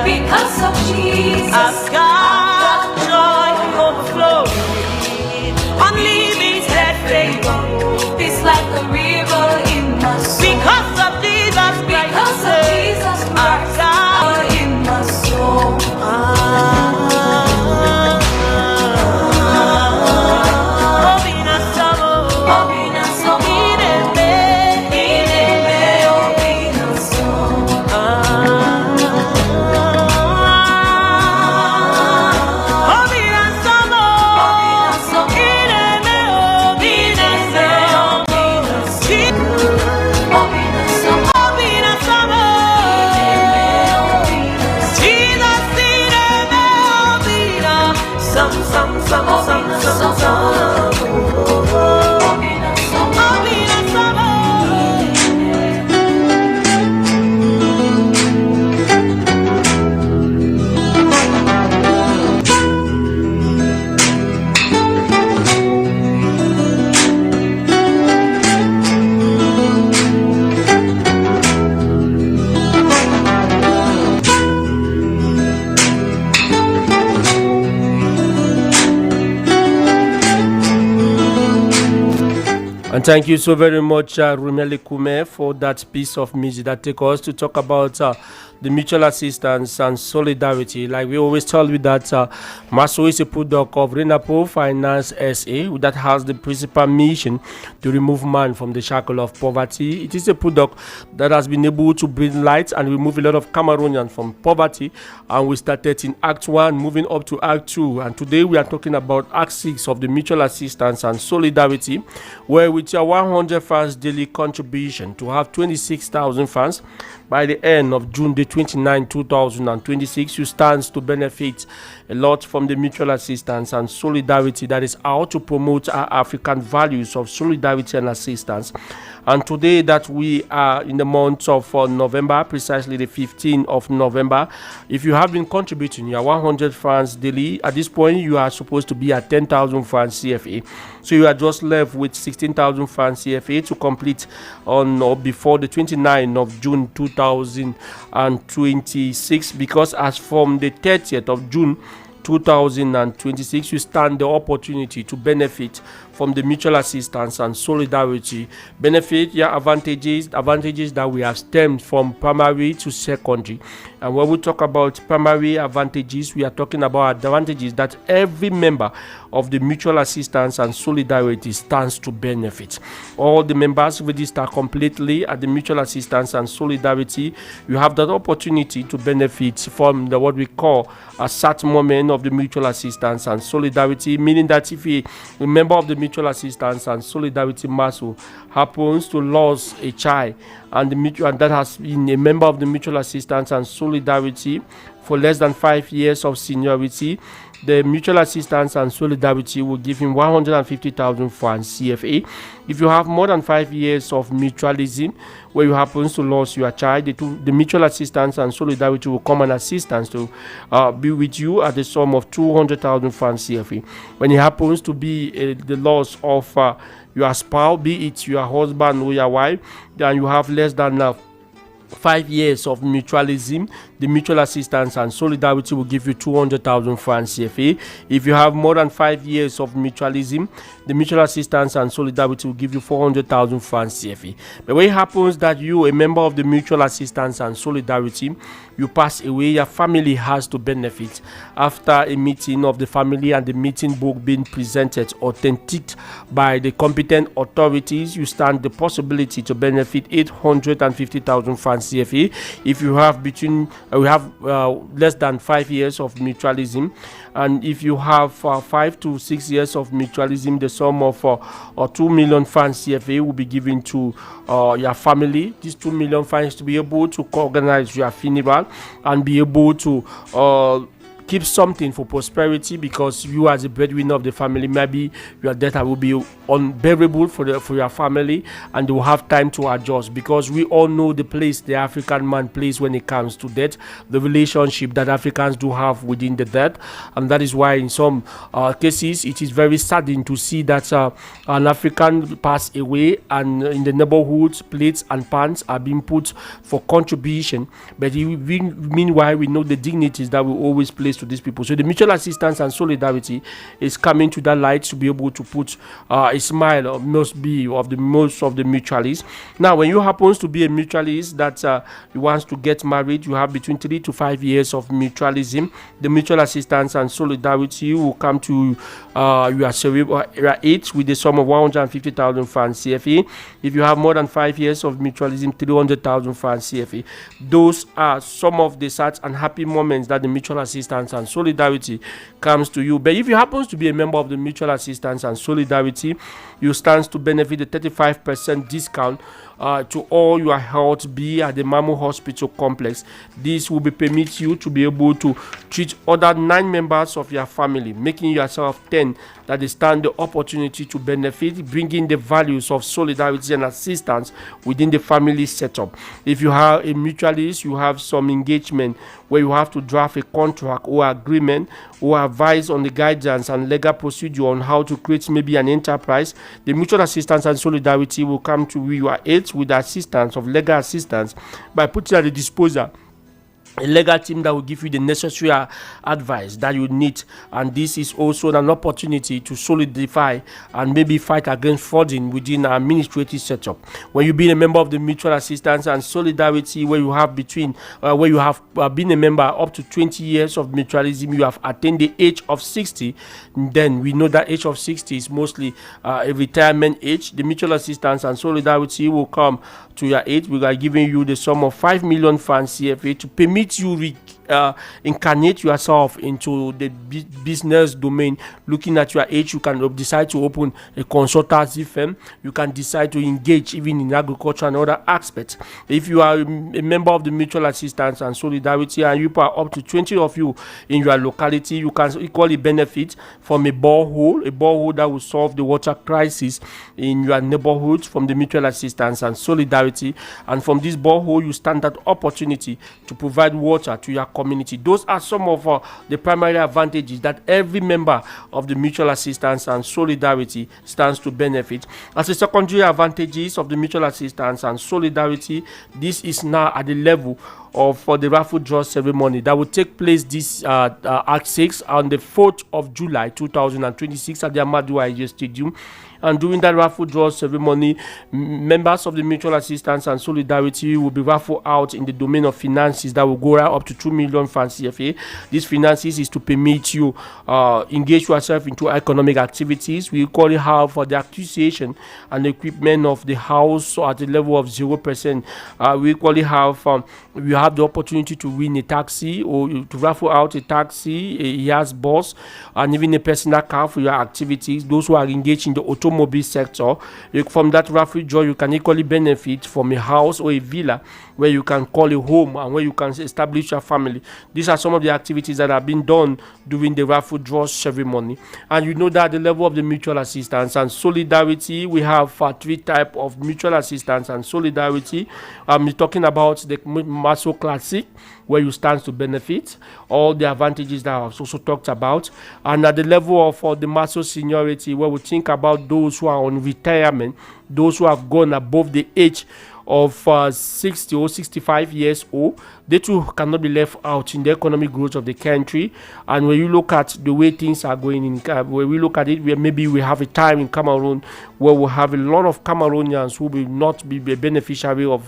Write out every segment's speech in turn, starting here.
Because of Jesus, I've got joy overflowing, unlimited favor. It's like a river in my soul. Because of Jesus Christ, I've got joy in my soul. And thank you so very much, Rumeli Kume, for that piece of music that takes us to talk about the mutual assistance and solidarity. Like we always tell you that Maso is a product of Renapo Finance SA that has the principal mission to remove man from the shackle of poverty. It is a product that has been able to bring light and remove a lot of Cameroonians from poverty. And we started in Act 1, moving up to Act 2. And today we are talking about Act 6 of the mutual assistance and solidarity, where with your 100 francs daily contribution to have 26,000 francs by the end of June the 29, 2026, you stand to benefit a lot from the mutual assistance and solidarity that is out to promote our African values of solidarity and assistance. And today that we are in the month of November, precisely the 15th of November, if you have been contributing your 100 francs daily, at this point you are supposed to be at 10,000 francs CFA. So you are just left with 16,000 francs CFA to complete on or before the 29th of June 2026, because as from the 30th of June 2026, you stand the opportunity to benefit from the mutual assistance and solidarity. Benefit your advantages that we have stemmed from primary to secondary. And when we talk about primary advantages, we are talking about advantages that every member of the mutual assistance and solidarity stands to benefit. All the members register completely at the mutual assistance and solidarity. You have that opportunity to benefit from the what we call a SAT moment of the mutual assistance and solidarity, meaning that if a member of the mutual assistance and solidarity muscle happens to lose a child and that has been a member of the mutual assistance and solidarity for less than 5 years of seniority, the mutual assistance and solidarity will give him 150,000 francs CFA. If you have more than 5 years of mutualism where you happen to lose your child, the mutual assistance and solidarity will come and assistance to be with you at the sum of 200,000 francs CFA. When it happens to be the loss of your spouse, be it your husband or your wife, then you have less than 5 years of mutualism, the mutual assistance and solidarity will give you 200,000 francs CFA. If you have more than 5 years of mutualism, the mutual assistance and solidarity will give you 400,000 francs CFA. But when it happens that you, a member of the mutual assistance and solidarity, you pass away, your family has to benefit. After a meeting of the family and the meeting book being presented, authentic by the competent authorities, you stand the possibility to benefit 850,000 francs CFA. If you have less than 5 years of mutualism, and if you have 5 to 6 years of mutualism, the sum of 2 million francs CFA will be given to your family. These 2 million francs to be able to organize your funeral and be able to keep something for prosperity, because you as a breadwinner of the family, maybe your debt will be unbearable for your family, and they will have time to adjust, because we all know the place the African man plays when it comes to debt, the relationship that Africans do have within the debt. And that is why in some cases it is very saddening to see that an African pass away, and in the neighborhoods plates and pans are being put for contribution, but meanwhile we know the dignities that we always place to these people. So the mutual assistance and solidarity is coming to that light to be able to put a smile of most of the mutualists. Now, when you happens to be a mutualist that you wants to get married, you have between 3 to 5 years of mutualism. The mutual assistance and solidarity will come to your age with the sum of 150,000 francs CFA. If you have more than 5 years of mutualism, 300,000 francs CFA. Those are some of the sad and happy moments that the mutual assistance and solidarity comes to you. But if you happen to be a member of the mutual assistance and solidarity, you stand to benefit the 35% discount to all your health be at the Mamo Hospital Complex. This will permit you to be able to treat other 9 members of your family, making yourself 10 that they stand the opportunity to benefit, bringing the values of solidarity and assistance within the family setup. If you have a mutualist, you have some engagement where you have to draft a contract or agreement or advise on the guidance and legal procedure on how to create maybe an enterprise, the mutual assistance and solidarity will come to your aid with the assistance of legal assistance by putting at the disposal a legal team that will give you the necessary advice that you need. And this is also an opportunity to solidify and maybe fight against frauding within our administrative setup. When you be a member of the mutual assistance and solidarity, where you have been a member up to 20 years of mutualism, you have attained the age of 60, then we know that age of 60 is mostly a retirement age. The mutual assistance and solidarity will come to your aid. We are giving you the sum of 5 million francs CFA to permit you incarnate yourself into the business domain. Looking at your age, you can decide to open a consultancy firm. You can decide to engage even in agriculture and other aspects. If you are a member of the mutual assistance and solidarity, and you are up to 20 of you in your locality, you can equally benefit from a borehole that will solve the water crisis in your neighborhood from the mutual assistance and solidarity. And from this borehole, you stand that opportunity to provide water to your community. Those are some of the primary advantages that every member of the mutual assistance and solidarity stands to benefit. As a secondary advantages of the mutual assistance and solidarity, this is now at the level of the raffle draw ceremony that will take place this Act 6 on the 4th of July 2026 at the Amadou Ahidjo Stadium. And during that raffle draw ceremony, members of the mutual assistance and solidarity will be raffled out in the domain of finances that will go right up to 2 million francs CFA. These finances is to permit you engage yourself into economic activities. We equally have for the acquisition and equipment of the house at the level of 0%. We equally have you have the opportunity to win a taxi or to raffle out a taxi, a Yass bus, and even a personal car for your activities. Those who are engaged in the automobile sector, from that raffle draw, you can equally benefit from a house or a villa where you can call a home and where you can establish your family. These are some of the activities that have been done during the raffle draw ceremony. And you know that at the level of the mutual assistance and solidarity, we have 3 types of mutual assistance and solidarity. I'm talking about the Maso Classic, where you stand to benefit all the advantages that I've also talked about. And at the level of the Maso Seniority, where we think about those who are on retirement, those who have gone above the age of 60 or 65 years old, they too cannot be left out in the economic growth of the country. And when you look at the way things are going in, when we look at it, where maybe we have a time in Cameroon where we have a lot of Cameroonians who will not be the beneficiary of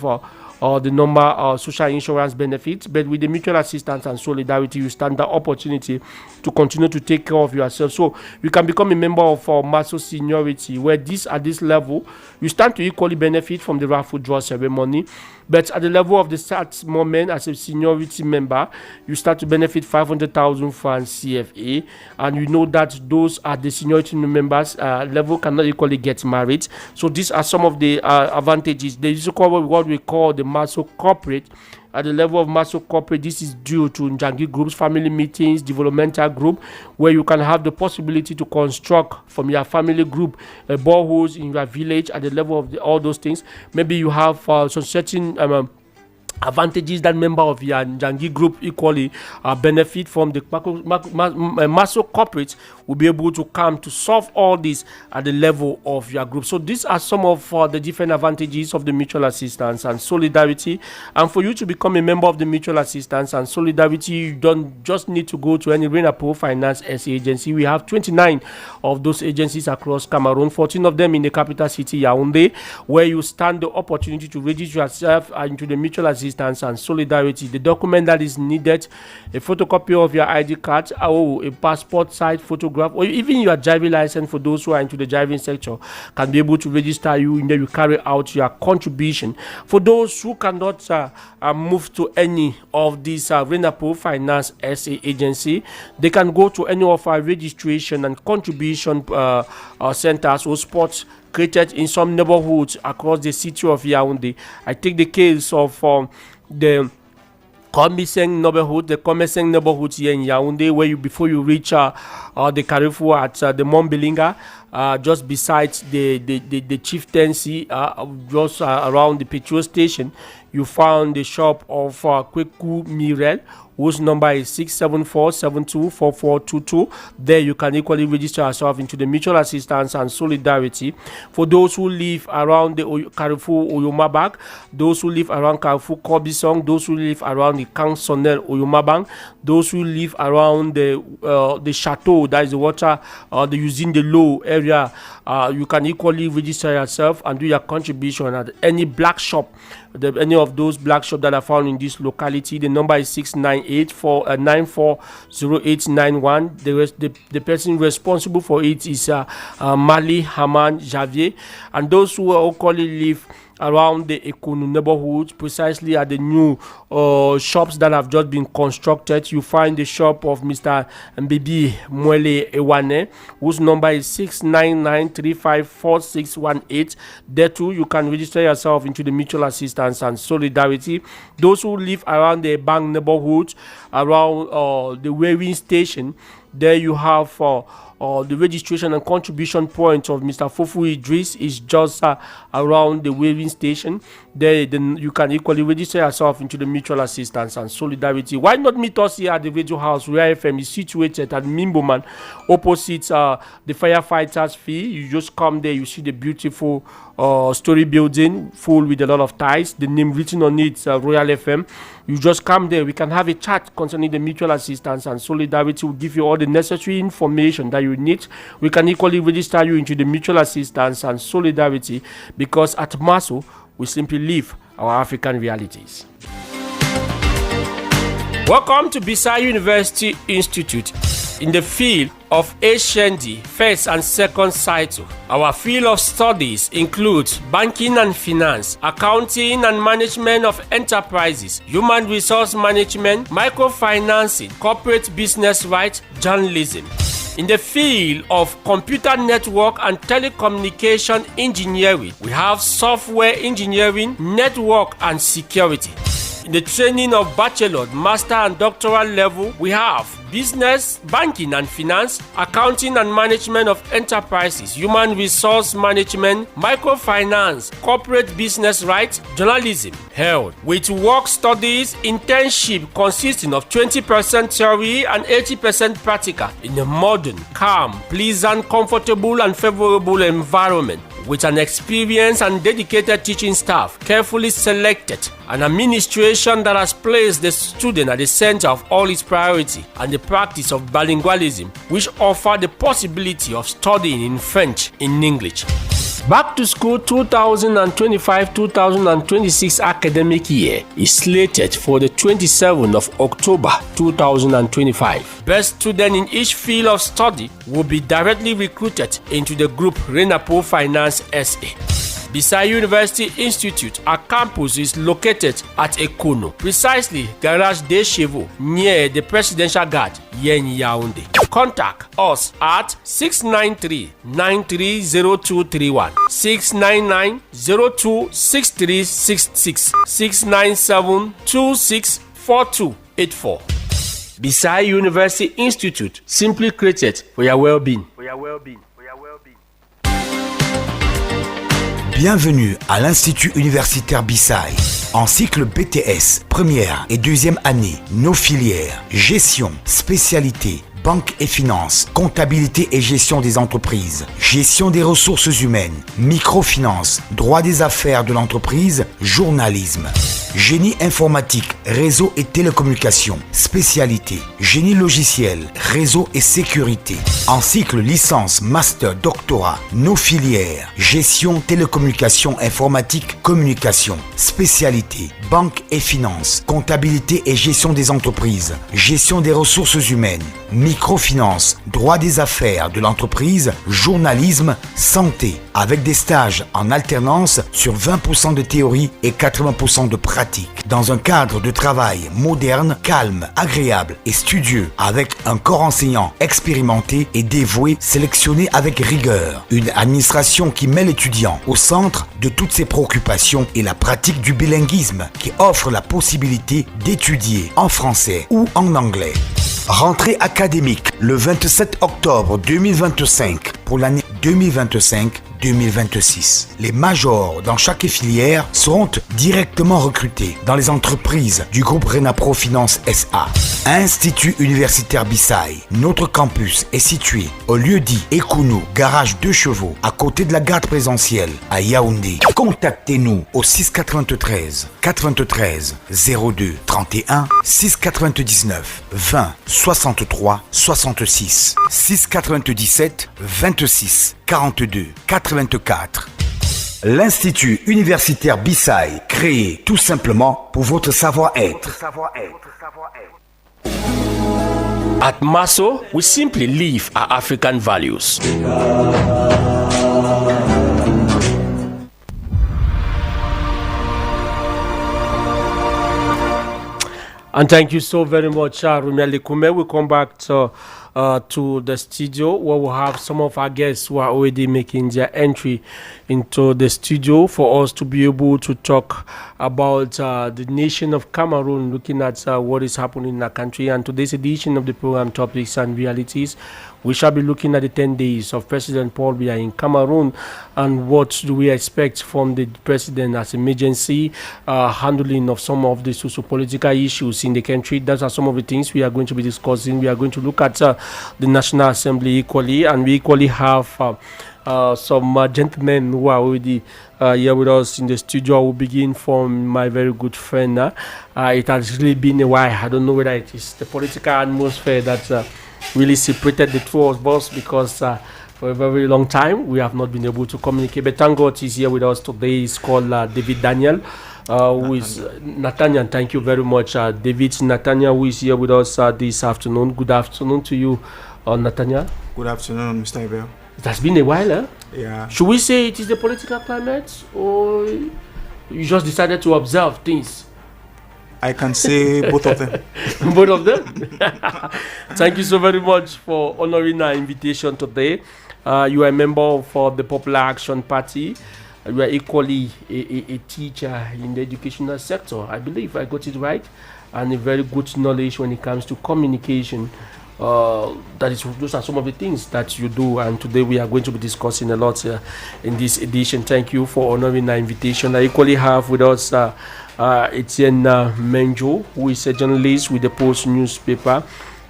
the normal social insurance benefits, but with the mutual assistance and solidarity, you stand the opportunity to continue to take care of yourself. So you can become a member of Maso Seniority, where at this level, you stand to equally benefit from the raffle draw ceremony. But at the level of the start moment, as a seniority member, you start to benefit 500,000 francs CFA, and you know that those at the seniority members level cannot equally get married. So these are some of the advantages. There is what we call the Maso Corporate at the level of Maso Corporate. This is due to Njangi Group's family meetings, developmental group, where you can have the possibility to construct from your family group boreholes in your village at the level of all those things. Maybe you have some certain advantages that member of your Njangi group equally benefit from. The Maso Corporate will be able to come to solve all this at the level of your group. So these are some of the different advantages of the mutual assistance and solidarity. And for you to become a member of the mutual assistance and solidarity, you don't just need to go to any Renapro Finance SA agency. We have 29 of those agencies across Cameroon, 14 of them in the capital city Yaoundé, where you stand the opportunity to register yourself into the mutual assistance and solidarity. The document that is needed: a photocopy of your ID card, or a passport size photograph, or even your driving license for those who are into the driving sector, can be able to register you, and then you carry out your contribution. For those who cannot move to any of these Renapro Finance SA agency, they can go to any of our registration and contribution centers or spots created in some neighborhoods across the city of Yaoundé. I take the case of the Komiseng neighborhood here in Yaoundé, where before you reach the Carrefour at the Montbelinga, just beside the chieftaincy, just around the petrol station, you found the shop of Kweku Mirel, whose number is 674-724422. There you can equally register yourself into the mutual assistance and solidarity. For those who live around the Carrefour Oyomabang, those who live around Carrefour Kobisong, those who live around the Kansonel Oyomabang, those who live around the chateau, that is the water, the using the low area, you can equally register yourself and do your contribution at any black shop. Any of those black shops that are found in this locality. The number is 698-940891. The person responsible for it is Mali Haman Javier. And those who locally live around the Ekonu neighborhood, precisely at the new shops that have just been constructed, you find the shop of Mr. Mbibi Mwele Ewane, whose number is 699354618. There too, you can register yourself into the mutual assistance and solidarity. Those who live around the Bang neighborhood, around the weighing station, there you have the registration and contribution point of Mr. Fofu Idris is just around the weighing station. There, then you can equally register yourself into the mutual assistance and solidarity. Why not meet us here at the Radio House, where FM is situated at Mimboman, opposite the firefighters fee. You just come there, you see the beautiful story building full with a lot of ties, the name written on it, Royal FM. You just come there, we can have a chat concerning the mutual assistance and solidarity. We'll give you all the necessary information that you need. We can equally register you into the mutual assistance and solidarity, because at Maso, we simply live our African realities. Welcome to Bisai University Institute. In the field of HND, first and second cycle, our field of studies includes banking and finance, accounting and management of enterprises, human resource management, microfinancing, corporate business rights, journalism. In the field of computer network and telecommunication engineering, we have software engineering, network and security. In the training of bachelor, master and doctoral level, we have business, banking and finance, accounting and management of enterprises, human resource management, microfinance, corporate business rights, journalism, held with work studies, internship consisting of 20% theory and 80% practical in a modern, calm, pleasant, comfortable and favorable environment, with an experienced and dedicated teaching staff, carefully selected, an administration that has placed the student at the center of all its priority, and the practice of bilingualism, which offer the possibility of studying in French in English. Back to School 2025-2026 academic year is slated for the 27th of October 2025. Best student in each field of study will be directly recruited into the group Renapro Finance SA. Bisai University Institute, our campus is located at Ekono, precisely Garage de Chevaux, near the Presidential Guard, here in Yaoundé. Contact us at 693-930231, 699-026366, 697-264284. Bisai University Institute, simply created for your well-being. Bienvenue à l'Institut universitaire Bisai. En cycle BTS, première et deuxième année, nos filières, gestion, spécialité, banque et finance, comptabilité et gestion des entreprises, gestion des ressources humaines, microfinance, droit des affaires de l'entreprise, journalisme. Génie informatique, réseau et télécommunications, spécialité, génie logiciel, réseau et sécurité. En cycle licence, master, doctorat, nos filières, gestion, télécommunications, informatique, communication, spécialité, banque et finance, comptabilité et gestion des entreprises, gestion des ressources humaines, microfinance, droit des affaires de l'entreprise, journalisme, santé, avec des stages en alternance sur 20% de théorie et 80% de pratique, dans un cadre de travail moderne, calme, agréable et studieux, avec un corps enseignant expérimenté et dévoué, sélectionné avec rigueur, une administration qui met l'étudiant au centre de toutes ses préoccupations et la pratique du bilinguisme qui offre la possibilité d'étudier en français ou en anglais. Rentrée académique le 27 octobre 2025 pour l'année 2025-2026. Les majors dans chaque filière seront directement recrutés dans les entreprises du groupe Renapro Finance SA. Institut universitaire Bisai. Notre campus est situé au lieu-dit Ekounou, garage de chevaux, à côté de la gare présidentielle à Yaoundé. Contactez-nous au 693 93 02 31 699 20 63 66 697 26 42 84. L'Institut universitaire Bisai, créé tout simplement pour votre savoir-être. At Maso, we simply live our African values. And thank you so very much, Rumeli Kume. We come back to the studio where we'll have some of our guests who are already making their entry into the studio for us to be able to talk about the nation of Cameroon, looking at what is happening in our country. And today's edition of the program Topics and Realities, we shall be looking at the 10 days of President Paul Biya in Cameroon and what do we expect from the president as emergency handling of some of the socio-political issues in the country. Those are some of the things we are going to be discussing. We are going to look at the National Assembly equally, and we equally have some gentlemen who are already here with us in the studio. I will begin from my very good friend. It has really been a while. I don't know whether it is the political atmosphere that really separated the two of us, because for a very long time we have not been able to communicate. But thank God he's here with us today. He's called David Daniel, who is Nathaniel. Thank you very much, David. Nathaniel, who is here with us this afternoon. Good afternoon to you, Nathaniel. Good afternoon, Mr. Abel. It has been a while, eh? Yeah. Should we say it is the political climate, or you just decided to observe things? I can say both of them. Both of them? Thank you so very much for honoring our invitation today. You are a member of the Popular Action Party. You are equally a teacher in the educational sector. I believe I got it right. And a very good knowledge when it comes to communication. Those are some of the things that you do, and today we are going to be discussing a lot in this edition. Thank you for honoring our invitation. I equally have with us Etienne Menjo, who is a journalist with the Post newspaper.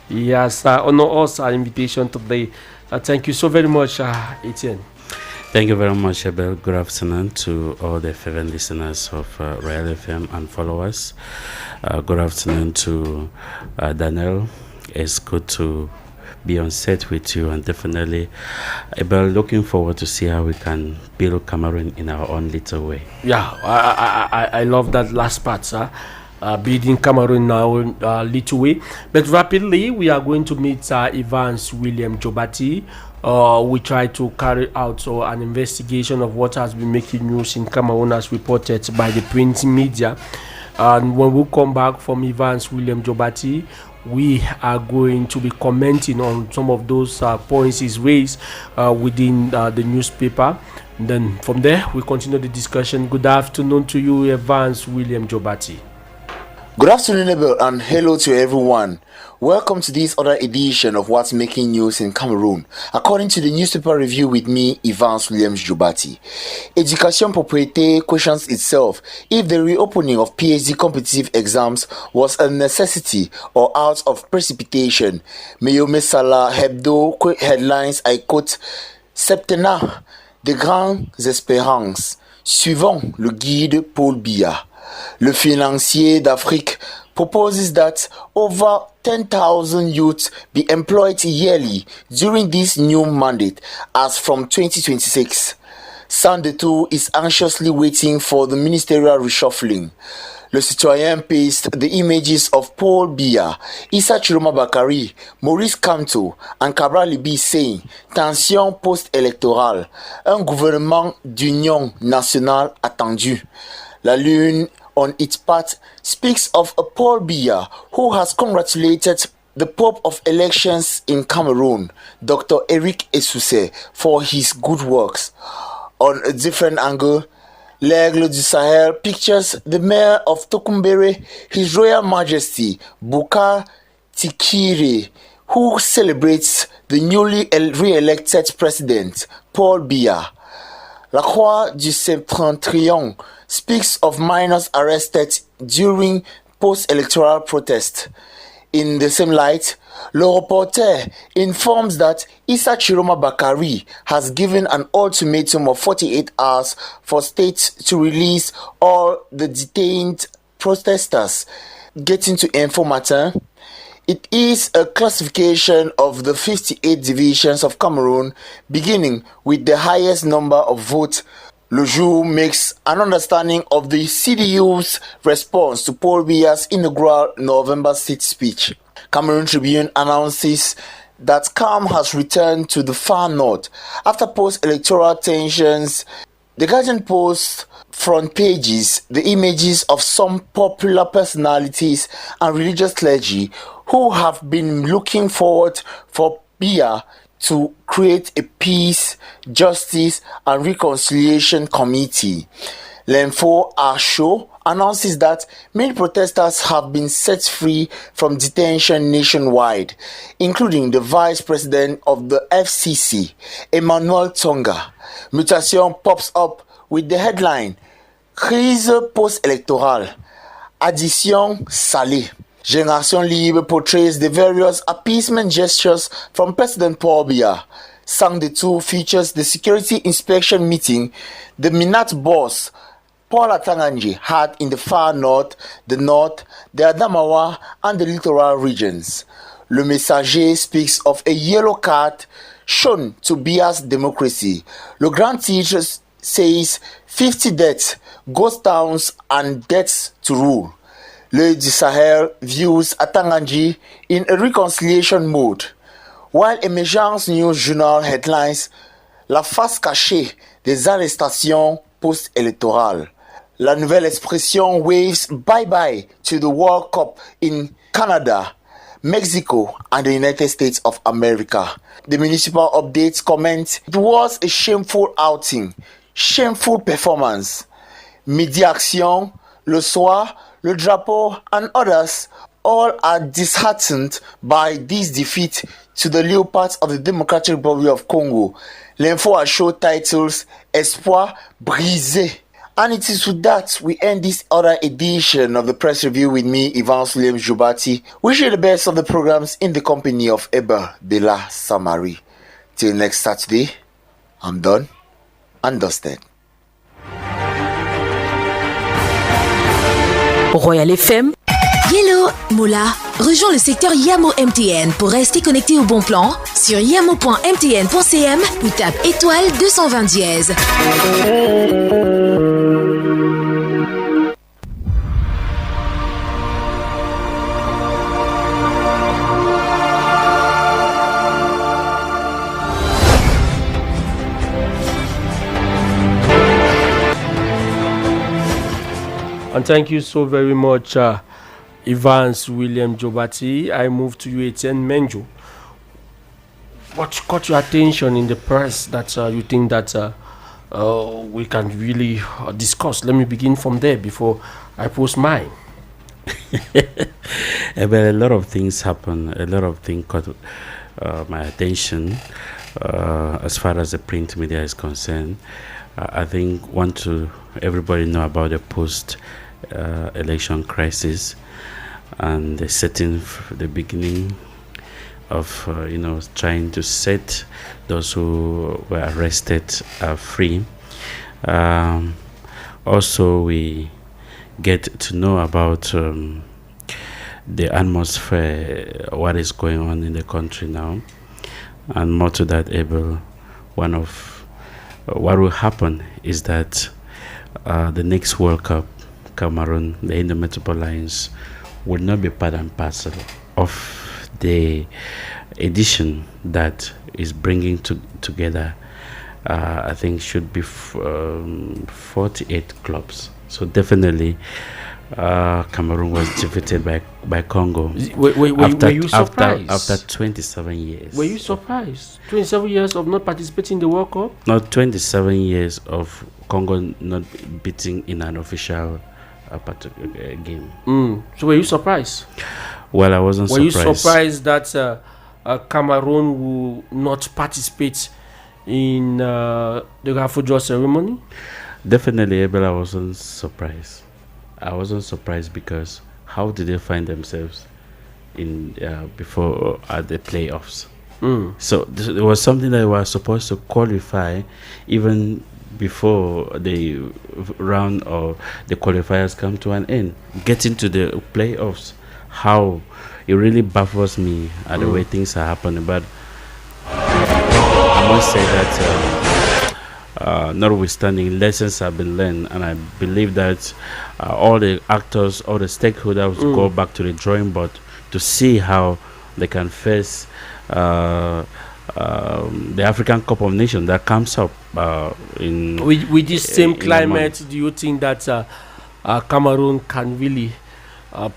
He has honored us our invitation today. Thank you so very much, Etienne. Thank you very much, Abel. Good afternoon to all the fervent listeners of Royal FM and followers. Good afternoon to Daniel. It's good to be on set with you, and definitely Abel, looking forward to see how we can build Cameroon in our own little way. Yeah, I love that last part, sir. Building Cameroon in our own little way. But rapidly, we are going to meet Evans William Jobati, we try to carry out an investigation of what has been making news in Cameroon as reported by the print media. And when we come back from Evans William Jobati, we are going to be commenting on some of those points he's raised within the newspaper. And then from there, we continue the discussion. Good afternoon to you, Evans William Jobati. Good afternoon, Abel, and hello to everyone. Welcome to this other edition of What's Making News in Cameroon, according to the newspaper review with me, Evans Williams Jobati. Education Propriété questions itself if the reopening of PhD competitive exams was a necessity or out of precipitation. Meyome Salah Hebdo headlines, I quote, Septennat de grandes espérances, suivant le guide Paul Biya. Le Financier d'Afrique proposes that over 10,000 youths be employed yearly during this new mandate as from 2026. Sandetou is anxiously waiting for the ministerial reshuffling. Le Citoyen pasted the images of Paul Biya, Issa Chiroma Bakari, Maurice Kamto, and Cabral Libi saying, Tension post-électorale, un gouvernement d'union nationale attendu. La Lune, on its part, speaks of a Paul Biya who has congratulated the Pope of Elections in Cameroon, Dr. Eric Essousset, for his good works. On a different angle, L'Aigle du Sahel pictures the mayor of Tokumbere, His Royal Majesty Bouka Tikire, who celebrates the newly re-elected president, Paul Biya. La Croix du Septentrion speaks of minors arrested during post-electoral protest. In the same light, Le Reporter informs that Issa Chiroma Bakari has given an ultimatum of 48 hours for states to release all the detained protesters. Getting to Info Matin, it is a classification of the 58 divisions of Cameroon, beginning with the highest number of votes. Le Jour makes an understanding of the CDU's response to Paul Biya's inaugural November 6th speech. Cameroon Tribune announces that calm has returned to the far north after post-electoral tensions. The Guardian posts front pages the images of some popular personalities and religious clergy who have been looking forward for Biya to create a peace, justice, and reconciliation committee. L'Info Show announces that many protesters have been set free from detention nationwide, including the vice president of the FCC, Emmanuel Tonga. Mutation pops up with the headline, Crise post-électorale, addition salée. Génération Libre portrays the various appeasement gestures from President Paul Biya. Sandetou features the security inspection meeting the Minat boss Paul Atanganji had in the far north, the Adamawa, and the littoral regions. Le Messager speaks of a yellow card shown to Biya's democracy. Le Grand Titre says 50 deaths, ghost towns, and deaths to rule. L'Œil du Sahel views Atanganji in a reconciliation mode, while Emergence News Journal headlines La face cachée des arrestations post-électorales. La Nouvelle Expression waves bye-bye to the World Cup in Canada, Mexico, and the United States of America. The Municipal Updates comment, it was a shameful outing, shameful performance. Midi Action, Le Soir, Le Drapeau, and others all are disheartened by this defeat to the Leopards of the Democratic Republic of Congo. L'Info Show titles Espoir brisé. And it is with that we end this other edition of the press review with me, Evans Williams Jobati. Wish you the best of the programs in the company of Eber de la Samari. Till next Saturday, I'm done and dusted. Royal FM. Hello, Moula. Rejoins le secteur Yamo MTN pour rester connecté au bon plan sur yamo.mtn.cm ou tape étoile 220 dièse. And thank you so very much, Evans William Jobati. I move to you, Etienne Menjo. What caught your attention in the press that you think that we can really discuss? Let me begin from there before I post mine. But a lot of things happen. A lot of things caught my attention as far as the print media is concerned. I think everybody know about the post-election crisis and the setting, the beginning of trying to set those who were arrested free. Also, we get to know about the atmosphere, what is going on in the country now, and more to that, Abel. One of what will happen is that the next World Cup, Cameroon, the Indomitable Lions, will not be part and parcel of the edition that is bringing together, I think, should be 48 clubs. So definitely, Cameroon was defeated by Congo. Were you surprised? After 27 years. Were you surprised? 27 years of not participating in the World Cup? Not 27 years of Congo not beating in an official game. So were you surprised? Well, I wasn't surprised. Were you surprised that Cameroon will not participate in the Raffle ceremony? Definitely, but I wasn't surprised. I wasn't surprised because how did they find themselves in before at the playoffs? So there was something that was supposed to qualify even before the round or the qualifiers come to an end. Getting to the playoffs, how it really baffles me at the way things are happening. But I must say that notwithstanding, lessons have been learned, and I believe that all the actors, all the stakeholders go back to the drawing board to see how they can face the African Cup of Nations that comes up with this same climate. Do you think that Cameroon can really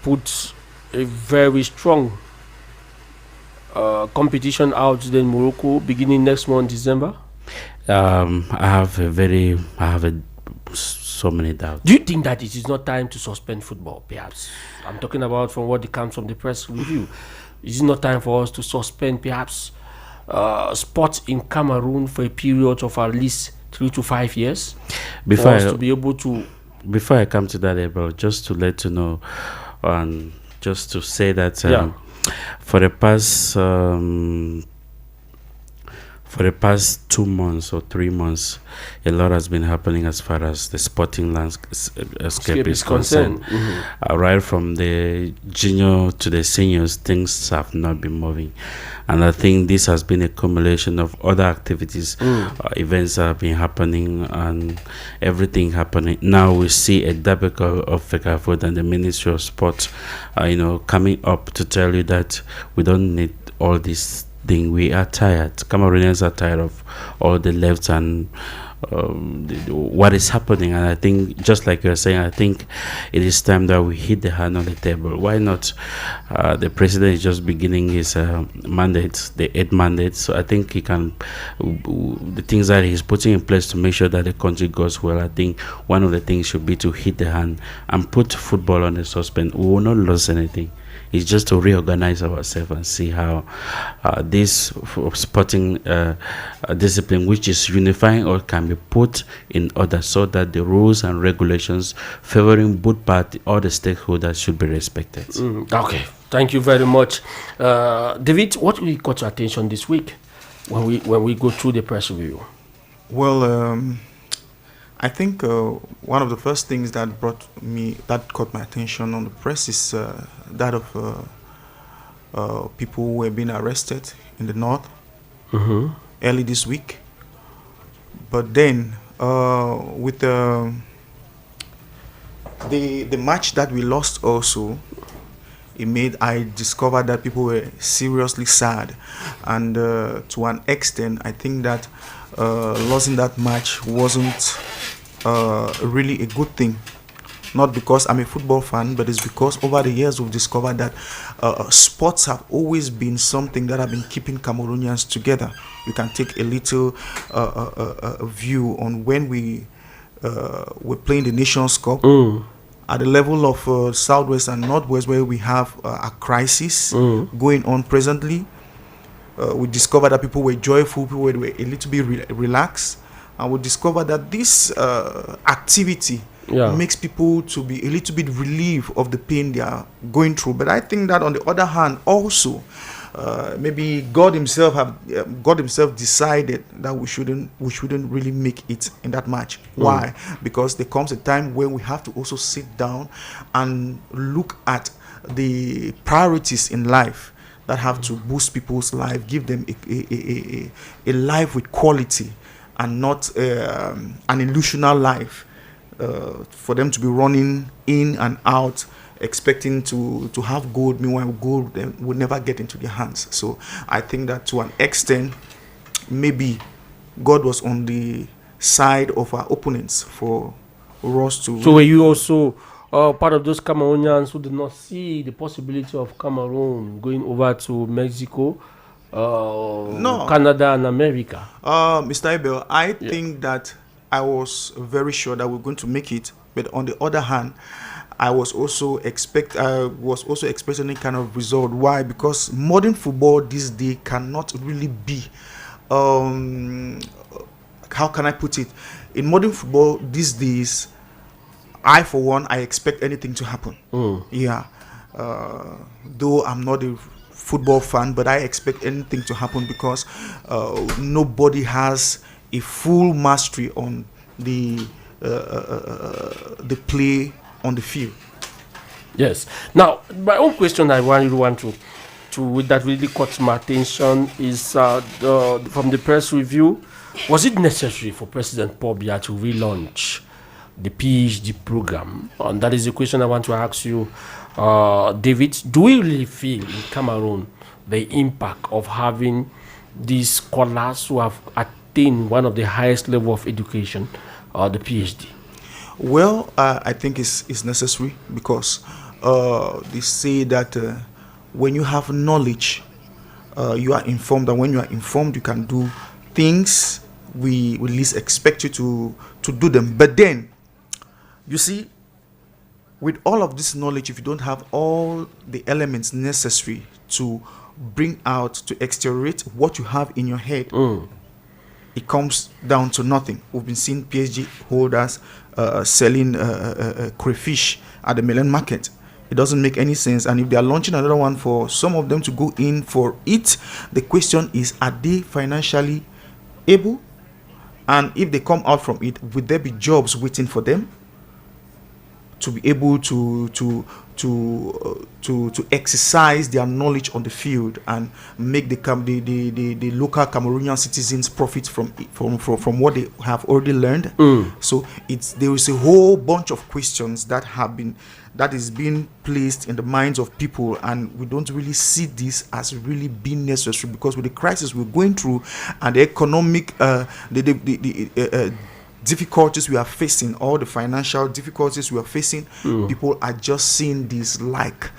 put a very strong competition out than Morocco beginning next month, December? I have so many doubts. Do you think that it is not time to suspend football, perhaps? I'm talking about from what comes from the press review. Is it not time for us to suspend, perhaps, sports in Cameroon for a period of at least 3 to 5 years? Before for us to be able to... Before I come to that, Abel, just to let you know, and just to say that for the past 2 months or 3 months, a lot has been happening as far as the sporting landscape is concerned. Right from the junior to the seniors, things have not been moving. And I think this has been a accumulation of other activities, events that have been happening, and everything happening. Now we see a debacle of FECAFOOT and the Ministry of Sport, coming up to tell you that we don't need all this thing. We are tired. Cameroonians are tired of all the left and what is happening. And I think, just like you're saying, I think it is time that we hit the hand on the table. Why not? The president is just beginning his mandate, the 8th mandate. So I think he can, the things that he's putting in place to make sure that the country goes well, I think one of the things should be to hit the hand and put football on the suspend. We will not lose anything. It's just to reorganize ourselves and see how this sporting discipline, which is unifying, or can be put in order so that the rules and regulations favoring both parties, all the stakeholders, should be respected. Okay, thank you very much, David. What really caught your attention this week when we go through the press review? Well, I think one of the first things that caught my attention on the press is that of people who were being arrested in the north early this week. But then with the match that we lost also, I discovered that people were seriously sad, and to an extent I think that losing that match wasn't really a good thing not because I'm a football fan, but it's because over the years we've discovered that sports have always been something that have been keeping Cameroonians together. We can take a little view on when we were playing the Nations Cup. At the level of Southwest and Northwest, where we have a crisis going on presently, we discovered that people were joyful, people were a little bit relaxed, and we discovered that this activity makes people to be a little bit relieved of the pain they are going through. But I think that on the other hand, also, maybe God Himself decided that we shouldn't really make it in that match. Why? Because there comes a time when we have to also sit down and look at the priorities in life that have to boost people's life, give them a life with quality, and not an illusional life for them to be running in and out expecting to have gold, meanwhile gold will never get into their hands. So I think that to an extent, maybe God was on the side of our opponents for us to... So were you also part of those Cameroonians who did not see the possibility of Cameroon going over to Mexico, No. Canada and America? Mr. Abel, I think that I was very sure that we're going to make it, but on the other hand, I was also expecting any kind of result. Why? Because modern football this day cannot really be. How can I put it? In modern football these days, I for one, I expect anything to happen. Yeah. Though I'm not a football fan, but I expect anything to happen because nobody has a full mastery on the play on the field. Yes. Now, my own question I really want to that really caught my attention is from the press review. Was it necessary for President Paul Biya to relaunch the PhD program? And that is the question I want to ask you, David. Do we really feel in Cameroon the impact of having these scholars who have attained one of the highest level of education, the PhD? Well, I think it's necessary because they say that when you have knowledge, you are informed, and when you are informed, you can do things we least expect you to do them. But then, you see, with all of this knowledge, if you don't have all the elements necessary to bring out, to exteriorate what you have in your head, it comes down to nothing. We've been seeing PhD holders selling crayfish at the Milan market. It doesn't make any sense. And if they are launching another one for some of them to go in for it, the question is, are they financially able? And if they come out from it, will there be jobs waiting for them to be able to exercise their knowledge on the field and make the local Cameroonian citizens profit from what they have already learned? So there is a whole bunch of questions that is being placed in the minds of people, and we don't really see this as really being necessary, because with the crisis we're going through and the economic difficulties we are facing, all the financial difficulties we are facing, people are just seeing this like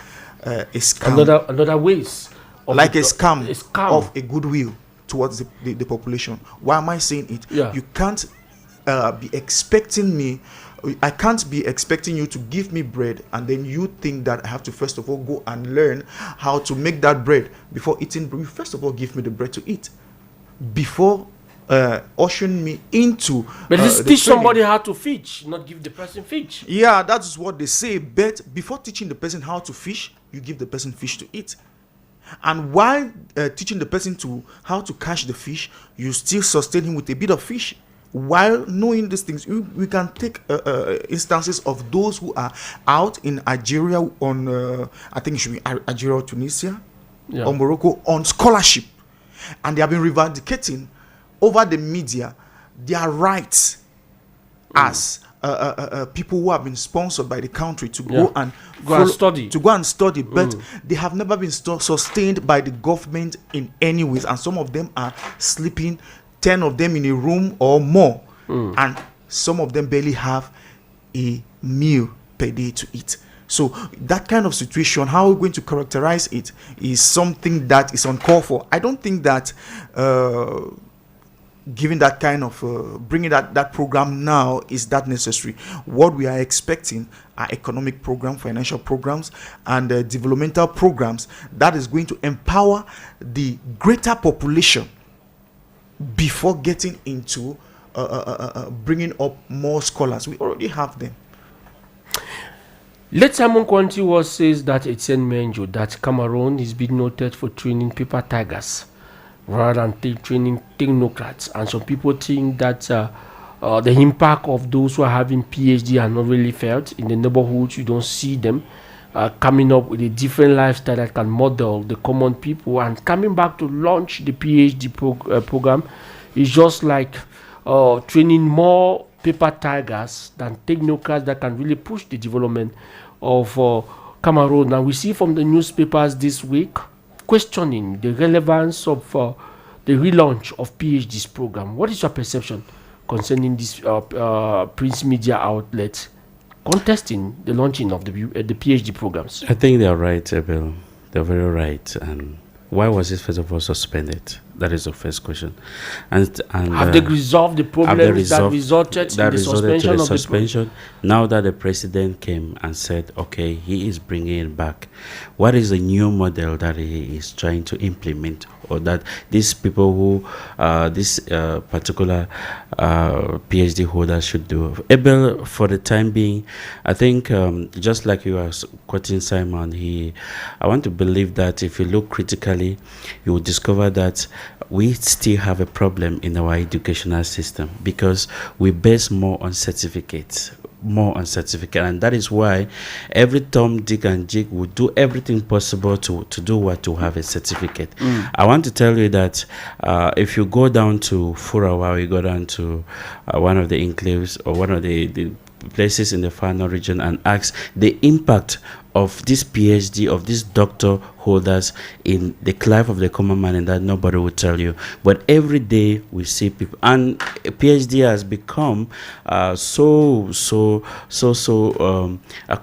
a scam, another ways like a scam of a goodwill towards the population. Why am I saying it? You can't be expecting me. I can't be expecting you to give me bread and then you think that I have to first of all go and learn how to make that bread before eating. You first of all give me the bread to eat before ushering me into. But teach somebody how to fish, not give the person fish. Yeah, that's what they say. But before teaching the person how to fish, you give the person fish to eat. And while teaching the person how to catch the fish, you still sustain him with a bit of fish. While knowing these things, we can take instances of those who are out in Algeria on, I think it should be Algeria or Tunisia, or Morocco, on scholarship. And they have been reivindicating over the media their rights as people who have been sponsored by the country to go and study, but they have never been sustained by the government in any ways, and some of them are sleeping 10 of them in a room or more, and some of them barely have a meal per day to eat. So that kind of situation, how we're going to characterize it, is something that is uncalled for. I don't think that giving that kind of bringing that program now is that necessary. What we are expecting are economic programs, financial programs, and developmental programs that is going to empower the greater population before getting into bringing up more scholars. We already have them. Let Simon Kwanti says that Etienne Menjo that Cameroon is being noted for training paper tigers rather than training technocrats, and some people think that the impact of those who are having PhD are not really felt in the neighborhoods. You don't see them coming up with a different lifestyle that can model the common people, and coming back to launch the PhD program is just like training more paper tigers than technocrats that can really push the development of Cameroon. And we see from the newspapers this week questioning the relevance of the relaunch of PhD's program. What is your perception concerning this print media outlets contesting the launching of the PhD programs? I think they are right, Abel. They're very right. And why was it first of all suspended? That is the first question. And have they resolved the problems that resulted in the suspension of the suspension? Now that the president came and said, okay, he is bringing it back, what is the new model that he is trying to implement, or that these people who this particular PhD holder should do? Abel, for the time being, I think just like you are quoting Simon, I want to believe that if you look critically, you will discover that we still have a problem in our educational system because we base more on certificates, and that is why every Tom, Dick, and Jig will do everything possible to do what, to have a certificate. I want to tell you that if you go down to Furawa, you go down to one of the enclaves or one of the places in the Far North region and ask the impact of this PhD, of these doctor holders in the life of the common man, and that nobody will tell you. But every day we see people, and a PhD has become so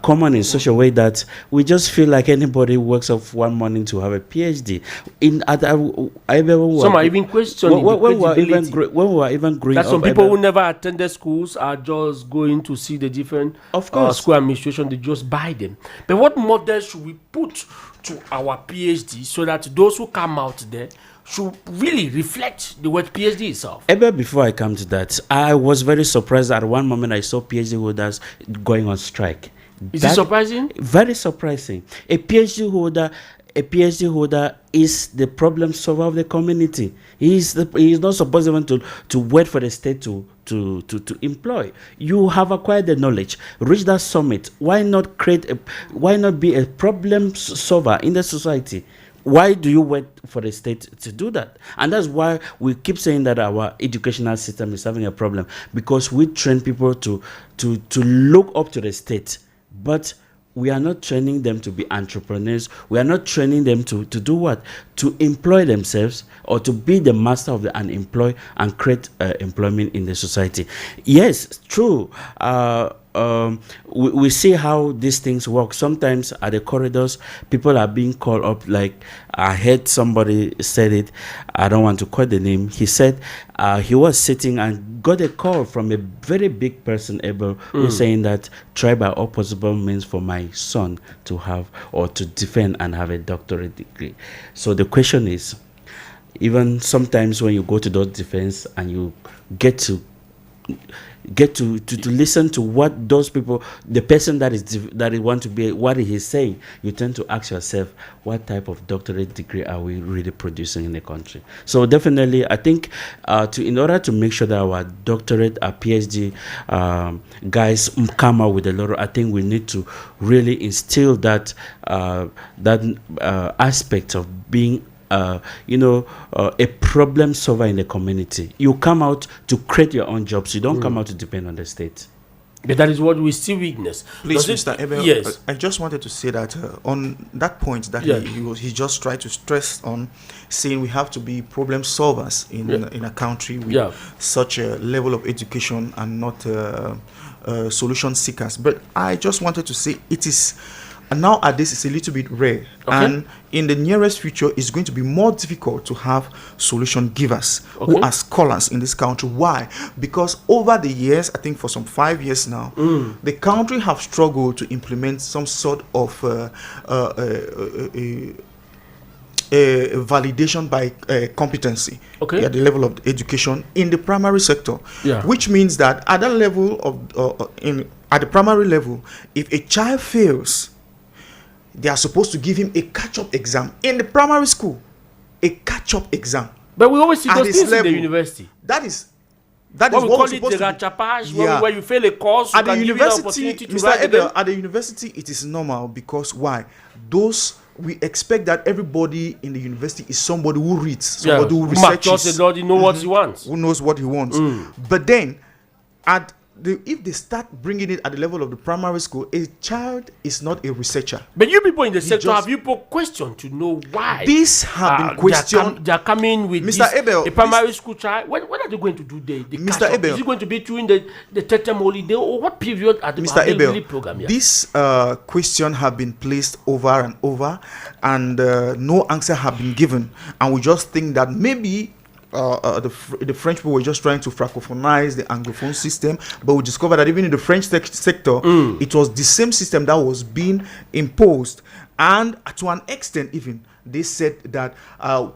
common in such a way that we just feel like anybody wakes up one morning to have a PhD. Some are even questioning when we were even growing that up. Some people who never attended schools are just going to see the different school administration. They just buy them. But what model should we put to our PhD so that those who come out there should really reflect the word PhD itself? Ever before I come to that, I was very surprised at one moment I saw PhD holders going on strike. Is it surprising? Very surprising. A PhD holder is the problem solver of the community. He is not supposed even to wait for the state to employ. You have acquired the knowledge, reach that summit. Why not be a problem solver in the society? Why do you wait for the state to do that? And that's why we keep saying that our educational system is having a problem, because we train people to look up to the state, but we are not training them to be entrepreneurs. We are not training them to do what? To employ themselves, or to be the master of the unemployed and create employment in the society. Yes, true. We see how these things work. Sometimes at the corridors, people are being called up. Like I heard somebody said it. I don't want to quote the name. He said he was sitting and got a call from a very big person, Abel, who's saying that try by all possible means for my son to have or to defend and have a doctorate degree. So the question is, even sometimes when you go to those defense and you get to listen to what those people, the person that want to be, what he is saying, you tend to ask yourself, what type of doctorate degree are we really producing in the country? So definitely, I think in order to make sure that our doctorate, our PhD guys come out with a lot, I think we need to really instill that aspect of being a problem solver in the community. You come out to create your own jobs. You don't come out to depend on the state. But that is what we still witness. Please, Does Mr. Abel, yes. I just wanted to say that on that point that Yeah. he just tried to stress on, saying we have to be problem solvers in a country with such a level of education and not solution seekers. But I just wanted to say it is. And nowadays, it's a little bit rare. Okay. And in the nearest future, it's going to be more difficult to have solution givers who are scholars in this country. Why? Because over the years, I think for some 5 years now, the country have struggled to implement some sort of validation by competency at the level of education in the primary sector. Which means that at that level of at the primary level, if a child fails, they are supposed to give him a catch-up exam in the primary school, a catch-up exam. But we always see at those his things level. in the university. That is what we what call we're it the supposed to ratchapage, Yeah. where you fail a course, at you the can give you an university, opportunity to Mr. write Abel, again. at the university, it is normal because why? Those we expect that everybody in the university is somebody who reads, somebody who researches, who knows what he wants. who knows what he wants. But then, if they start bringing it at the level of the primary school, a child is not a researcher. But you people in the sector, have you put question to know why These have been questioned. They are coming with Mr. this, Abel, a primary school child. When are they going to do the Mr. catch-up? Abel. Is it going to be during the term holiday, or what period at the Mr. Abel, program? Yeah. this question have been placed over and over, and no answer have been given. And we just think that maybe the French people were just trying to francophonize the Anglophone system, but we discovered that even in the French sector, it was the same system that was being imposed. And to an extent, even, they said that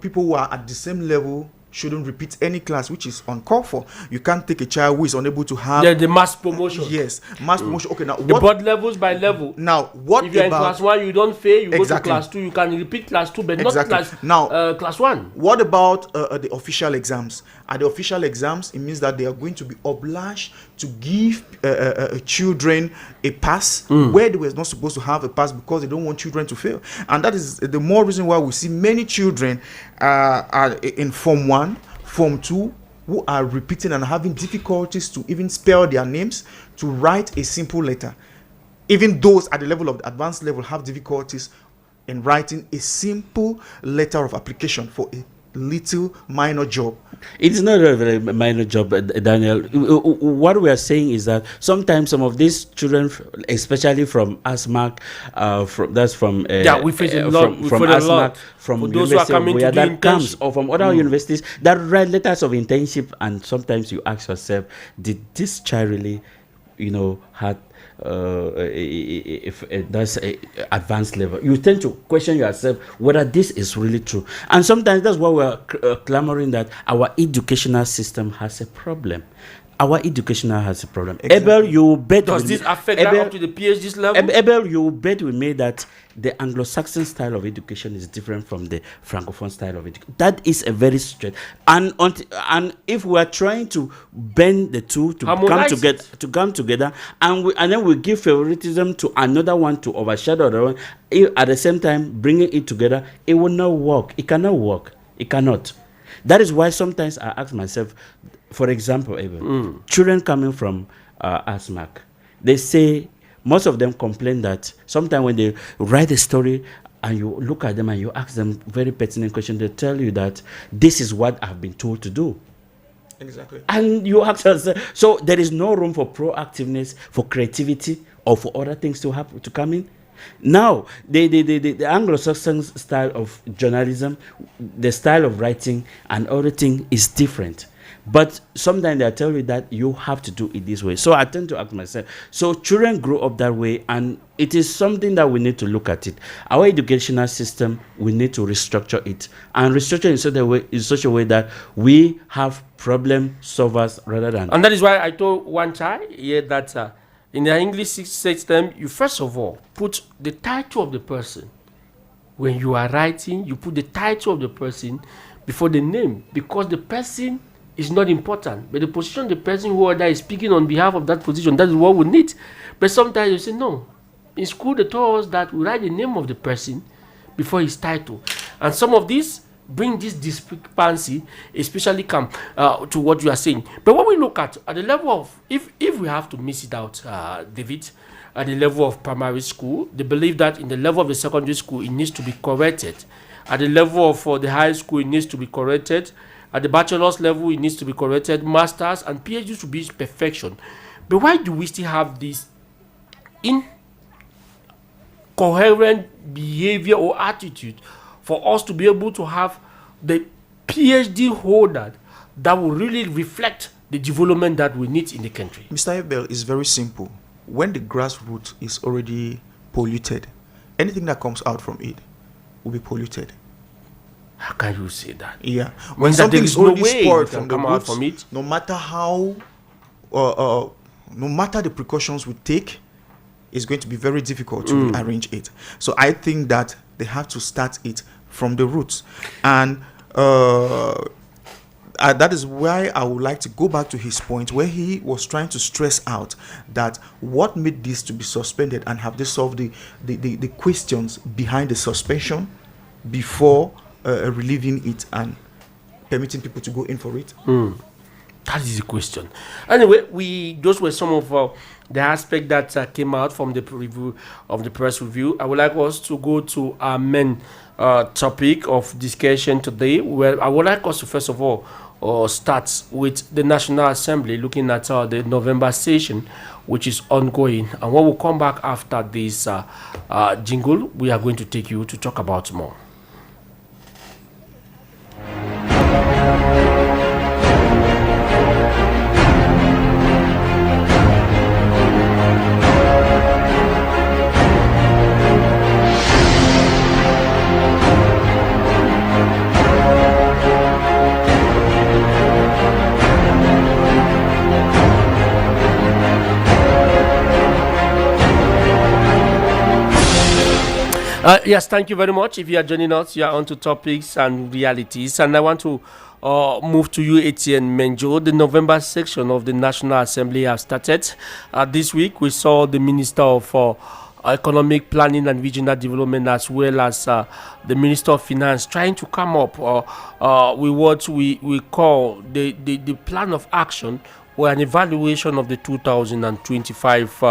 people who are at the same level shouldn't repeat any class, which is uncalled for. You can't take a child who is unable to have the mass promotion. Yes, mass promotion. Okay, now the board levels by level. Now, what if you're in about class 1, you don't fail, you Exactly. go to class 2, you can repeat class 2, but Exactly. not class Now, class 1. What about the official exams? At the official exams, it means that they are going to be obliged to give children a pass where they were not supposed to have a pass because they don't want children to fail. And that is the more reason why we see many children are in Form 1, Form 2, who are repeating and having difficulties to even spell their names, to write a simple letter. Even those at the level of the advanced level have difficulties in writing a simple letter of application for a little minor job. It's not a very minor job, Daniel. What we are saying is that sometimes some of these children, especially from ASMAC, we face a lot. From ASMAC, from for those who are coming to do that comes, internship. or from other universities that write letters of internship, and sometimes you ask yourself, did this child really, had if that's a advanced level? You tend to question yourself whether this is really true. And sometimes that's why we're clamoring that our educational system has a problem. Our educational has a problem. Exactly. Abel, you bet. Does this affect that up to the PhD level? Abel, you bet with me that the Anglo-Saxon style of education is different from the Francophone style of education. That is a very straight. And if we are trying to bend the two to come together, and then we give favoritism to another one to overshadow the one, at the same time bringing it together, it will not work. It cannot work. It cannot. That is why sometimes I ask myself, for example, even children coming from ASMAC, they say, most of them complain that sometimes when they write a story and you look at them and you ask them very pertinent questions, they tell you that this is what I've been told to do. Exactly. And you ask yourself, so there is no room for proactiveness, for creativity, or for other things to happen, to come in. Now, the Anglo-Saxon style of journalism, the style of writing and everything is different. But sometimes they tell you that you have to do it this way. So I tend to ask myself, so children grow up that way, and it is something that we need to look at it. Our educational system, we need to restructure it, and restructure in such a way that we have problem solvers rather than... And that is why I told one child here that in the English system, you first of all put the title of the person. When you are writing, you put the title of the person before the name, because the person is not important, but the position, the person who is speaking on behalf of that position, that is what we need. But sometimes you say, no. In school, they told us that we write the name of the person before his title. And some of these bring this discrepancy, especially come to what you are saying. But when we look at the level of, if we have to miss it out, David, at the level of primary school, they believe that in the level of the secondary school, it needs to be corrected. At the level of the high school, it needs to be corrected. At the bachelor's level, it needs to be corrected. Masters and PhD to be perfection. But why do we still have this incoherent behavior or attitude for us to be able to have the PhD holder that will really reflect the development that we need in the country? Mr. Abel, is very simple. When the grassroots is already polluted, anything that comes out from it will be polluted. How can you say that? Yeah. When something is already spoiled from the roots, from it, no matter how, no matter the precautions we take, it's going to be very difficult to rearrange it. So I think that they have to start it from the roots, and that is why I would like to go back to his point where he was trying to stress out that what made this to be suspended, and have they solved the questions behind the suspension before relieving it and permitting people to go in for it? That is the question. Anyway, those were some of the aspects that came out from the review of the press review. I would like us to go to our main topic of discussion today, where I would like us to first of all start with the National Assembly, looking at the November session, which is ongoing. And when we come back after this jingle, we are going to take you to talk about more. Yes, thank you very much. If you are joining us, you are on to topics and realities. And I want to move to you, Etienne Menjo. The November section of the National Assembly has started. This week, we saw the Minister of Economic Planning and Regional Development, as well as the Minister of Finance, trying to come up with what we call the plan of action, or an evaluation of the 2025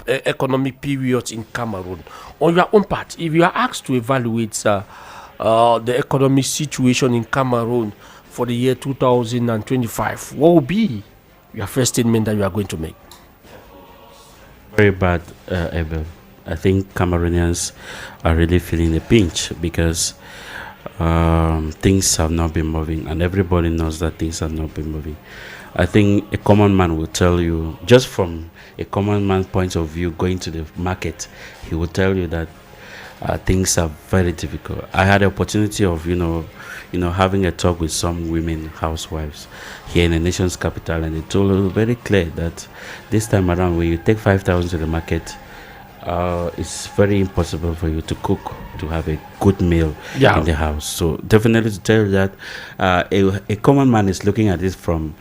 economic period in Cameroon. On your own part, if you are asked to evaluate the economic situation in Cameroon for the year 2025, what will be your first statement that you are going to make? Very bad, Abel. I think Cameroonians are really feeling the pinch because things have not been moving, and everybody knows that things have not been moving. I think a common man will tell you, just from a common man's point of view, going to the market, he will tell you that things are very difficult. I had the opportunity of, having a talk with some women housewives here in the nation's capital, and they told us very clear that this time around, when you take 5,000 to the market, it's very impossible for you to cook, to have a good meal in the house. So definitely to tell you that a common man is looking at this from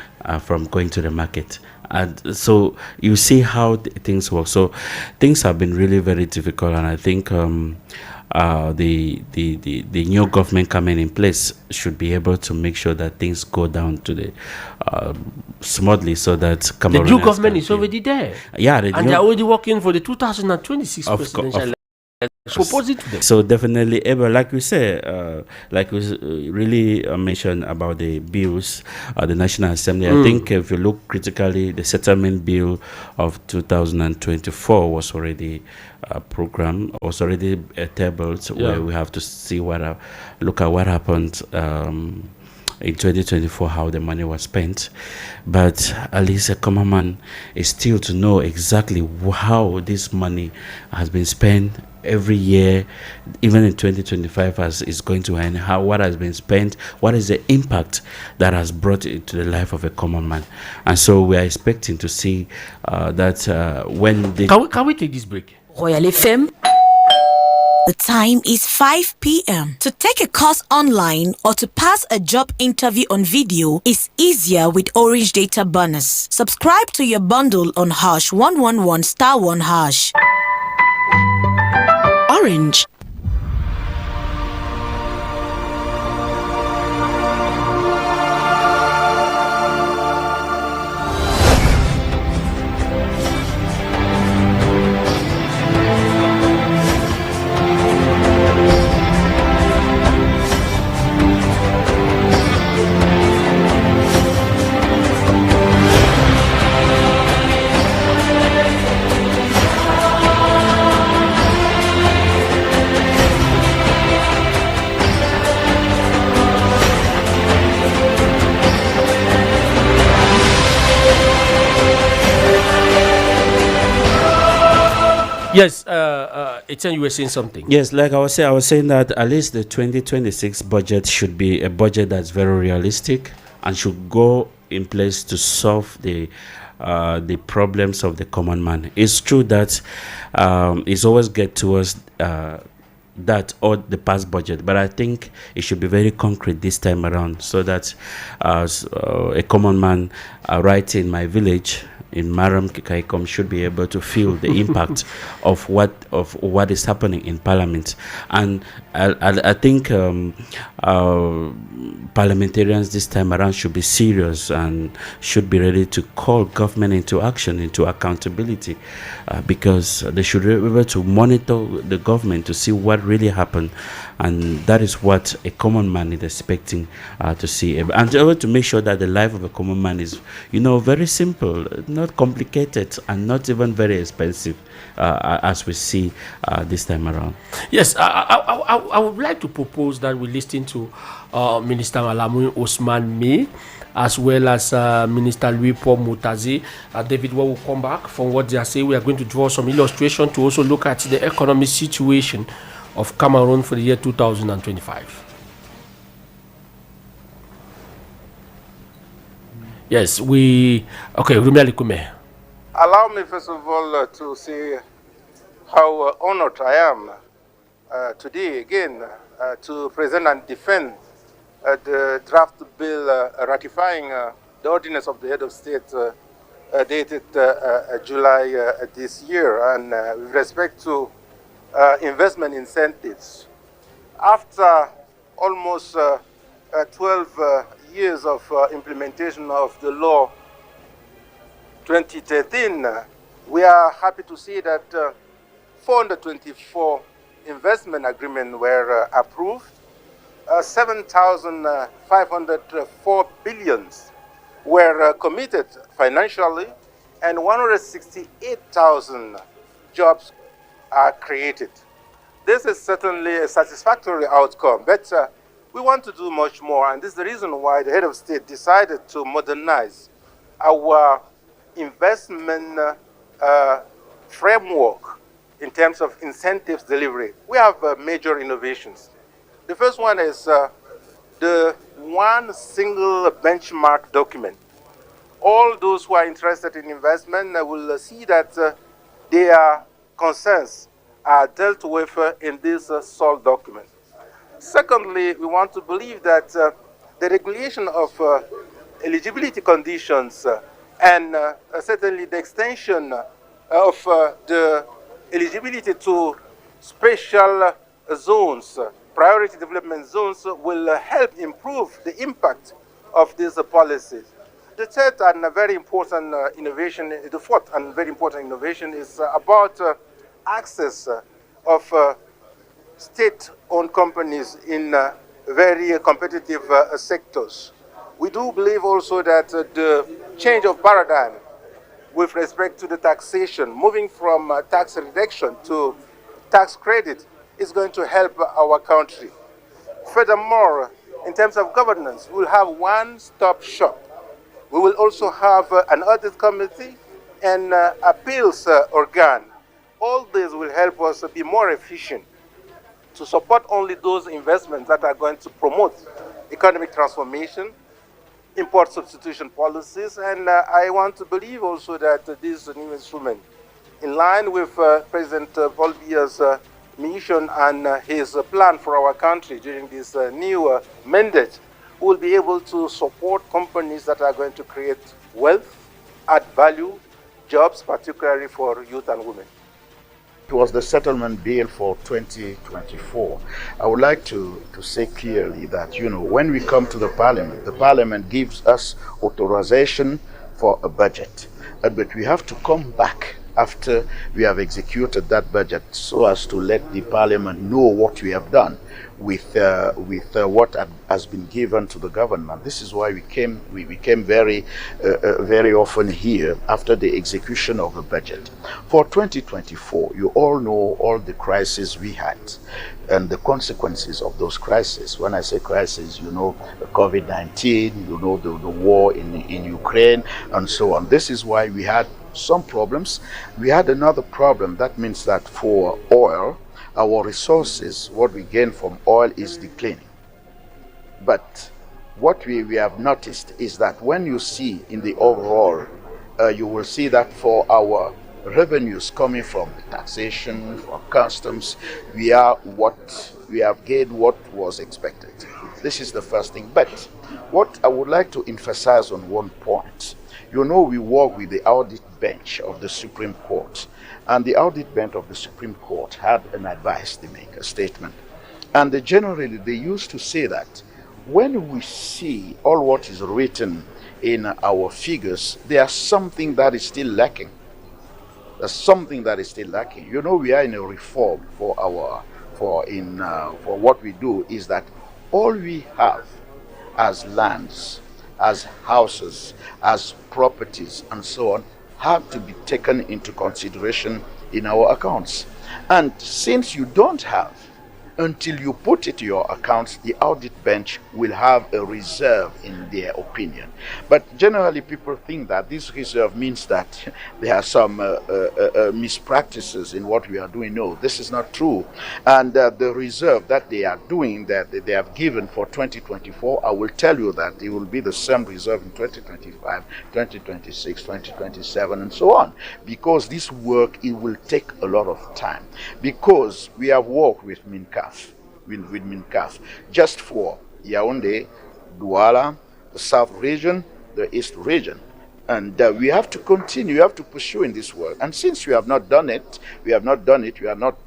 going to the market. And so you see how things work. So things have been really very difficult, and I think the new government coming in place should be able to make sure that things go down to the smoothly, so that the new government is already there. Yeah, and they're already working for the 2026 presidential election. Propose it to them. So definitely, Eber, like we say, like we really mentioned about the bills, the National Assembly. I think if you look critically, the settlement bill of 2024 was already programmed, was already tabled, where we have to see look at what happened in 2024, how the money was spent. But at least a common man is still to know exactly how this money has been spent every year, even in 2025, as is going to end, what has been spent, what is the impact that has brought it to the life of a common man. And so we are expecting to see that when they... Can we take this break? Royal FM. The time is 5 p.m. To take a course online or to pass a job interview on video is easier with Orange Data Bonus. Subscribe to your bundle on *111*1#. Orange. Yes, Etienne, you were saying something. Yes, like I was saying that at least the 2026 budget should be a budget that's very realistic and should go in place to solve the problems of the common man. It's true that it's always get towards that or the past budget, but I think it should be very concrete this time around, so that a common man right in my village in Maram Kikaikom should be able to feel the impact of what is happening in Parliament. And I think parliamentarians this time around should be serious and should be ready to call government into action, into accountability, because they should be able to monitor the government to see what really happened. And that is what a common man is expecting to see, and to make sure that the life of a common man is, very simple, not complicated, and not even very expensive, as we see this time around. Yes, I would like to propose that we listen to Minister Malamu Osman May, as well as Minister Louis Paul Mutazi. David, when we come back from what they are saying, we are going to draw some illustration to also look at the economic situation of Cameroon for the year 2025. Yes, Rumi Alikume. Allow me first of all to say how honored I am today again to present and defend the draft bill ratifying the ordinance of the head of state dated July this year, and with respect to investment incentives. After almost 12 years of implementation of the law 2013, we are happy to see that 424 investment agreements were approved, 7,504 billions were committed financially, and 168,000 jobs are created. This is certainly a satisfactory outcome, but we want to do much more, and this is the reason why the head of state decided to modernize our investment framework in terms of incentives delivery. We have major innovations. The first one is the one single benchmark document. All those who are interested in investment will see that their concerns are dealt with in this sole document. Secondly, we want to believe that the regulation of eligibility conditions and certainly the extension of the eligibility to special zones, priority development zones, will help improve the impact of these policies. The third and very important innovation, the fourth and very important innovation is about access of state-owned companies in very competitive sectors. We do believe also that the change of paradigm with respect to the taxation, moving from tax reduction to tax credit, is going to help our country. Furthermore, in terms of governance, we'll have one-stop shop. We will also have an audit committee and appeals organ. All this will help us be more efficient to support only those investments that are going to promote economic transformation, import substitution policies, and I want to believe also that this new instrument, in line with President Paul Biya's mission and his plan for our country during this new mandate, will be able to support companies that are going to create wealth, add value, jobs, particularly for youth and women. It was the settlement bill for 2024. I would like to say clearly that, when we come to the parliament gives us authorization for a budget. But we have to come back after we have executed that budget so as to let the parliament know what we have done with what has been given to the government. This is why we came very often here after the execution of the budget. For 2024, you all know all the crises we had and the consequences of those crises. When I say crisis, the COVID-19, the war in Ukraine, and so on. This is why we had some problems. We had another problem. That means that for oil, our resources, what we gain from oil is declining. But what we have noticed is that when you see in the overall, you will see that for our revenues coming from taxation, from customs, we have gained what was expected. This is the first thing. But what I would like to emphasize on one point, you know, we work with the audit bench of the Supreme Court, and the audit bench of the Supreme Court had an advice to make, a statement. And generally, they used to say that when we see all what is written in our figures, there's something that is still lacking. There's something that is still lacking. You know, we are in a reform for what we do is that all we have as lands, as houses, as properties, and so on, have to be taken into consideration in our accounts. And since you don't have, until you put it to your accounts, the audit bench will have a reserve in their opinion. But generally people think that this reserve means that there are some mispractices in what we are doing. No, this is not true. And the reserve that they are doing, that they have given for 2024, I will tell you that it will be the same reserve in 2025, 2026, 2027, and so on. Because this work, it will take a lot of time. Because we have worked with MINCAF, with MINCAF, just for Yaoundé, Douala, the South region, the East region. And we have to continue, we have to pursue in this work. And since we have not done it, we are not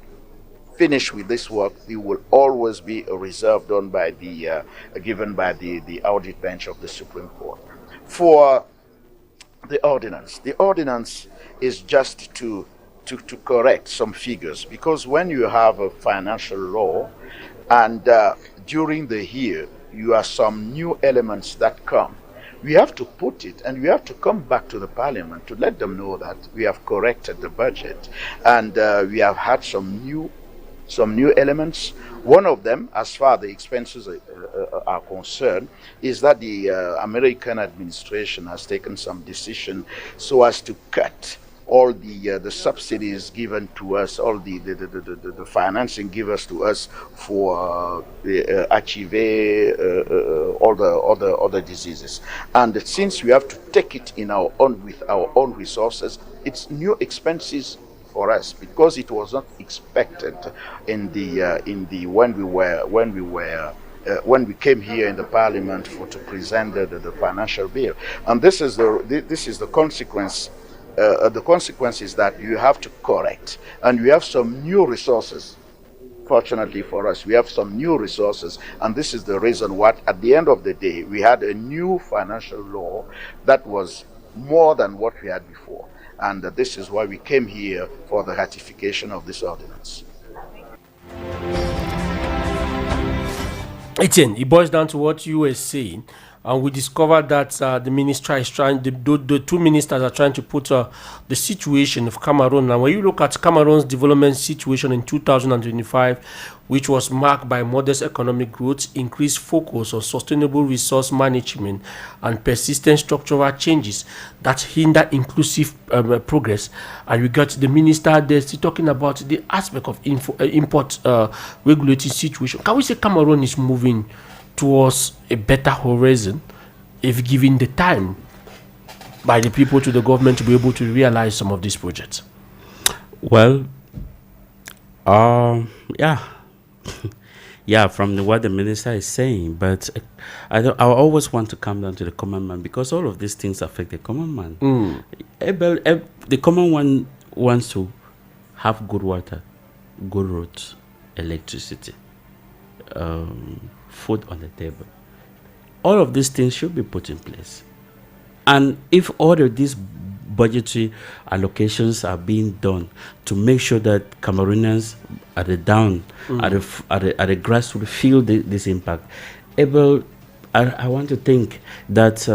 finished with this work, there will always be a reserve done by given by the audit bench of the Supreme Court. For the ordinance is just to correct some figures, because when you have a financial law and during the year you have some new elements that come, we have to put it and we have to come back to the parliament to let them know that we have corrected the budget, and we have had some new elements. One of them, as far as the expenses are concerned, is that the American administration has taken some decision so as to cut all the subsidies given to us, all the financing given to us for HIV, all the other diseases. And since we have to take it in our own with our own resources, it's new expenses for us, because it was not expected in when we came here in the parliament to present the financial bill. And this is the consequence. The consequence is that you have to correct, and we have some new resources. Fortunately for us, we have some new resources, and this is the reason why at the end of the day we had a new financial law that was more than what we had before, and this is why we came here for the ratification of this ordinance. Etienne, it boils down to what you were saying. And we discovered that the minister is trying, the two ministers are trying to put the situation of Cameroon. And when you look at Cameroon's development situation in 2025, which was marked by modest economic growth, increased focus on sustainable resource management, and persistent structural changes that hinder inclusive progress. And we got the minister there still talking about the aspect of import regulating situation. Can we say Cameroon is moving towards a better horizon if given the time by the people to the government to be able to realize some of these projects? Well, yeah, from what the minister is saying, but I always want to come down to the common man, because all of these things affect the common man. The common one wants to have good water, good roads, electricity, food on the table. All of these things should be put in place. And if all of these budgetary allocations are being done to make sure that Cameroonians at the grassroots feel this impact, I want to think that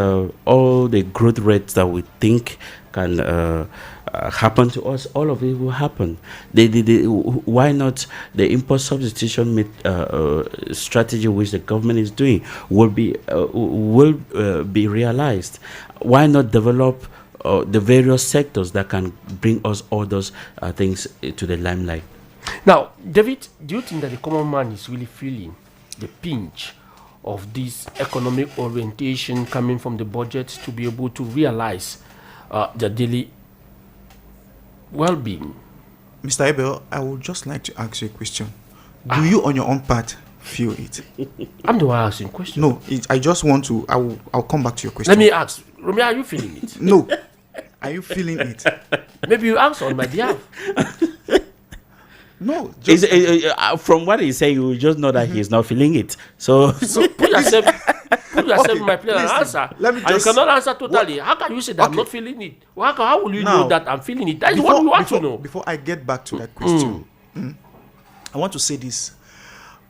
all the growth rates that we think can happen to us, all of it will happen. Why not the import substitution strategy which the government is doing will be realized? Why not develop the various sectors that can bring us all those things to the limelight. Now, David, do you think that the common man is really feeling the pinch of this economic orientation coming from the budget to be able to realize their daily well-being? Mr. Abel, I would just like to ask you a question. Do you on your own part feel it? I'm the one asking question. No, I just want to, I'll come back to your question. Let me ask, Romeo, are you feeling it? No. Are you feeling it? Maybe you answer on my behalf. No. From what he's saying, you just know that he's not feeling it. So put yourself in my place and answer. Let me And you cannot answer totally. How can you say that I'm not feeling it? How will you know that I'm feeling it? That is what we want to know. Before I get back to that question, I want to say this.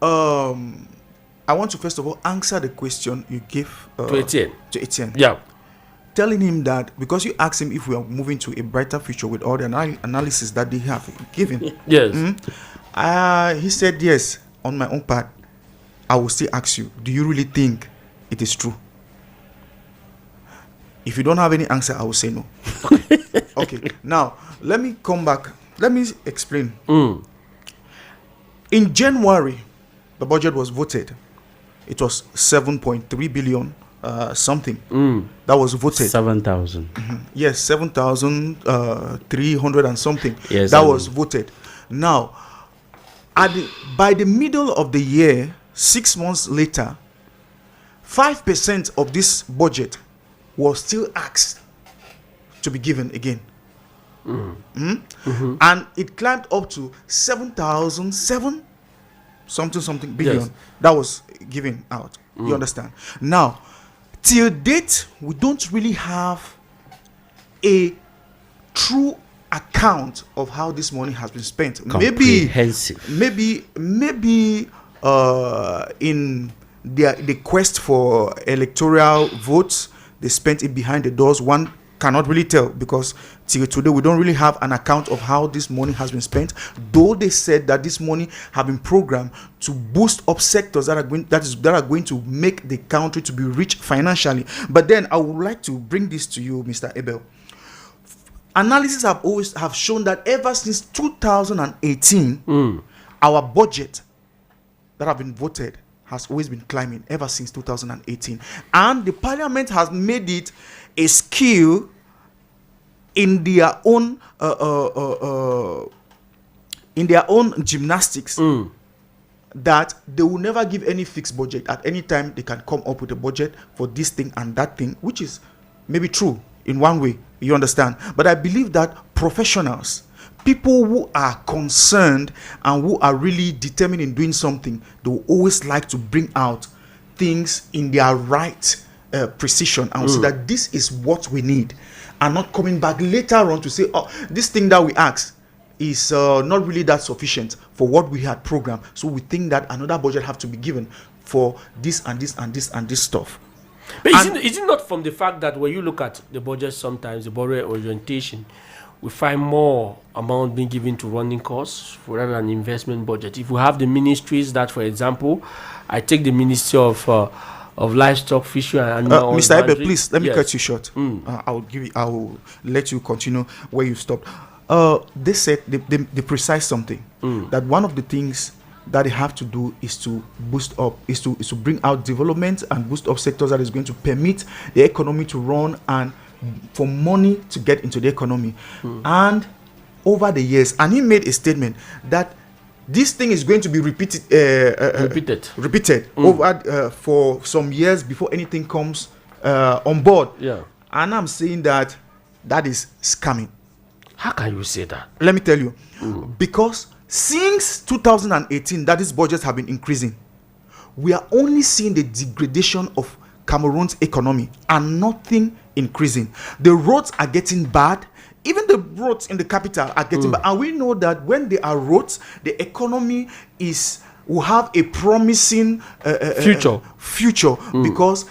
I want to first of all answer the question you gave to Etienne. Yeah. Telling him that because you asked him if we are moving to a brighter future with all the analysis that they have given. Yes. He said yes. On my own part, I will still ask you, do you really think it is true? If you don't have any answer, I will say no. Okay. Now, let me come back. Let me explain. In January, the budget was voted. It was 7.3 billion. Something that was voted 7,000. Yes, 7,300 and something. Yes, that was voted. Now, by the middle of the year, 6 months later, 5% of this budget was still asked to be given again. And it climbed up to 7,007 something billion. Yes. That was given out. You understand? Now, till date, we don't really have a true account of how this money has been spent. Comprehensive. Maybe in the quest for electoral votes, they spent it behind the doors. One cannot really tell because till today we don't really have an account of how this money has been spent, though they said that this money have been programmed to boost up sectors that are going to make the country to be rich financially. But then I would like to bring this to you, Mr. Abel. Analysis have shown that ever since 2018, our budget that have been voted has always been climbing ever since 2018, and the parliament has made it a skill in their own gymnastics that they will never give any fixed budget. At any time they can come up with a budget for this thing and that thing, which is maybe true in one way, you understand. But I believe that professionals, people who are concerned and who are really determined in doing something, they will always like to bring out things in their right precision and say that this is what we need, and not coming back later on to say, oh, this thing that we asked is not really that sufficient for what we had programmed, so we think that another budget have to be given for this and this and this and this stuff. But is it not from the fact that when you look at the budget, sometimes the budget orientation, we find more amount being given to running costs rather than investment budget? If we have the ministries that, for example, I take the Ministry of Livestock, Fishery and Animal Mr. Abel, please let me cut you short. I will let you continue where you stopped. They said they precise something that one of the things that they have to do is to boost up, is to bring out development and boost up sectors that is going to permit the economy to run and for money to get into the economy. And over the years, and he made a statement that this thing is going to be repeated over for some years before anything comes on board. Yeah. And I'm saying that is scamming. How can you say that? Let me tell you. Because since 2018 that these budgets have been increasing, we are only seeing the degradation of Cameroon's economy and nothing increasing. The roads are getting bad. Even the roads in the capital are getting bad. And we know that when there are roads, the economy will have a promising future because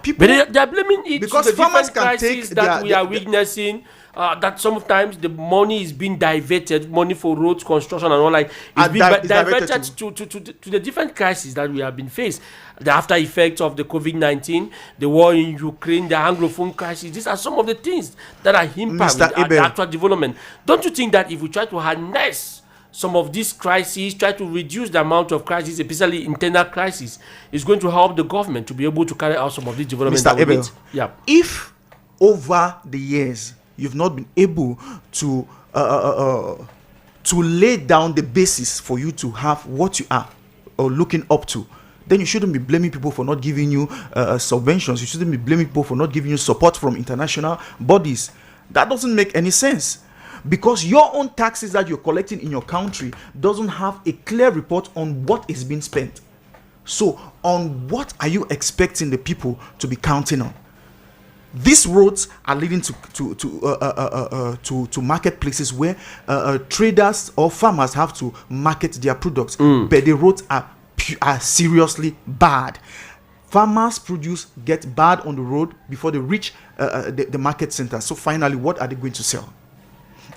people. But they are blaming it because to the farmers different can crises take that we are witnessing that sometimes the money is being diverted, money for roads construction and all, like it's being it's diverted diverted to the different crises that we have been faced. The after effects of the COVID-19, the war in Ukraine, the Anglophone crisis. These are some of the things that are impacting the actual development. Don't you think that if we try to harness some of these crises, try to reduce the amount of crises, especially internal crises, is going to help the government to be able to carry out some of these developments? Mr. Abel, yeah. If over the years you've not been able to lay down the basis for you to have what you are or looking up to, then you shouldn't be blaming people for not giving you subventions. You shouldn't be blaming people for not giving you support from international bodies. That doesn't make any sense. Because your own taxes that you're collecting in your country doesn't have a clear report on what is being spent. So, on what are you expecting the people to be counting on? These roads are leading to marketplaces where traders or farmers have to market their products, but the roads are seriously bad. Farmers' produce get bad on the road before they reach the market center. So finally, what are they going to sell?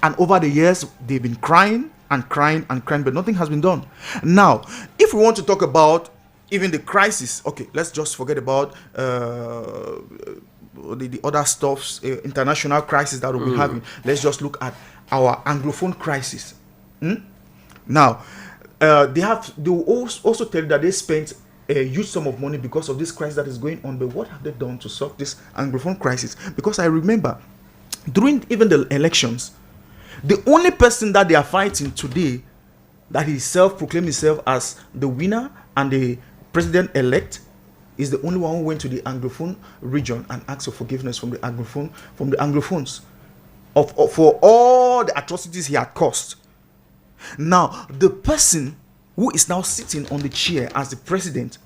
And over the years, they've been crying and crying and crying, but nothing has been done. Now, if we want to talk about even the crisis, okay, let's just forget about the other stuffs, international crisis that we'll be having. Let's just look at our Anglophone crisis. Now, they will also tell you that they spent a huge sum of money because of this crisis that is going on. But what have they done to solve this Anglophone crisis? Because I remember during even the elections, the only person that they are fighting today, that he self-proclaimed himself as the winner and the president-elect, is the only one who went to the Anglophone region and asked for forgiveness from the Anglophones for all the atrocities he had caused. Now, the person who is now sitting on the chair as the president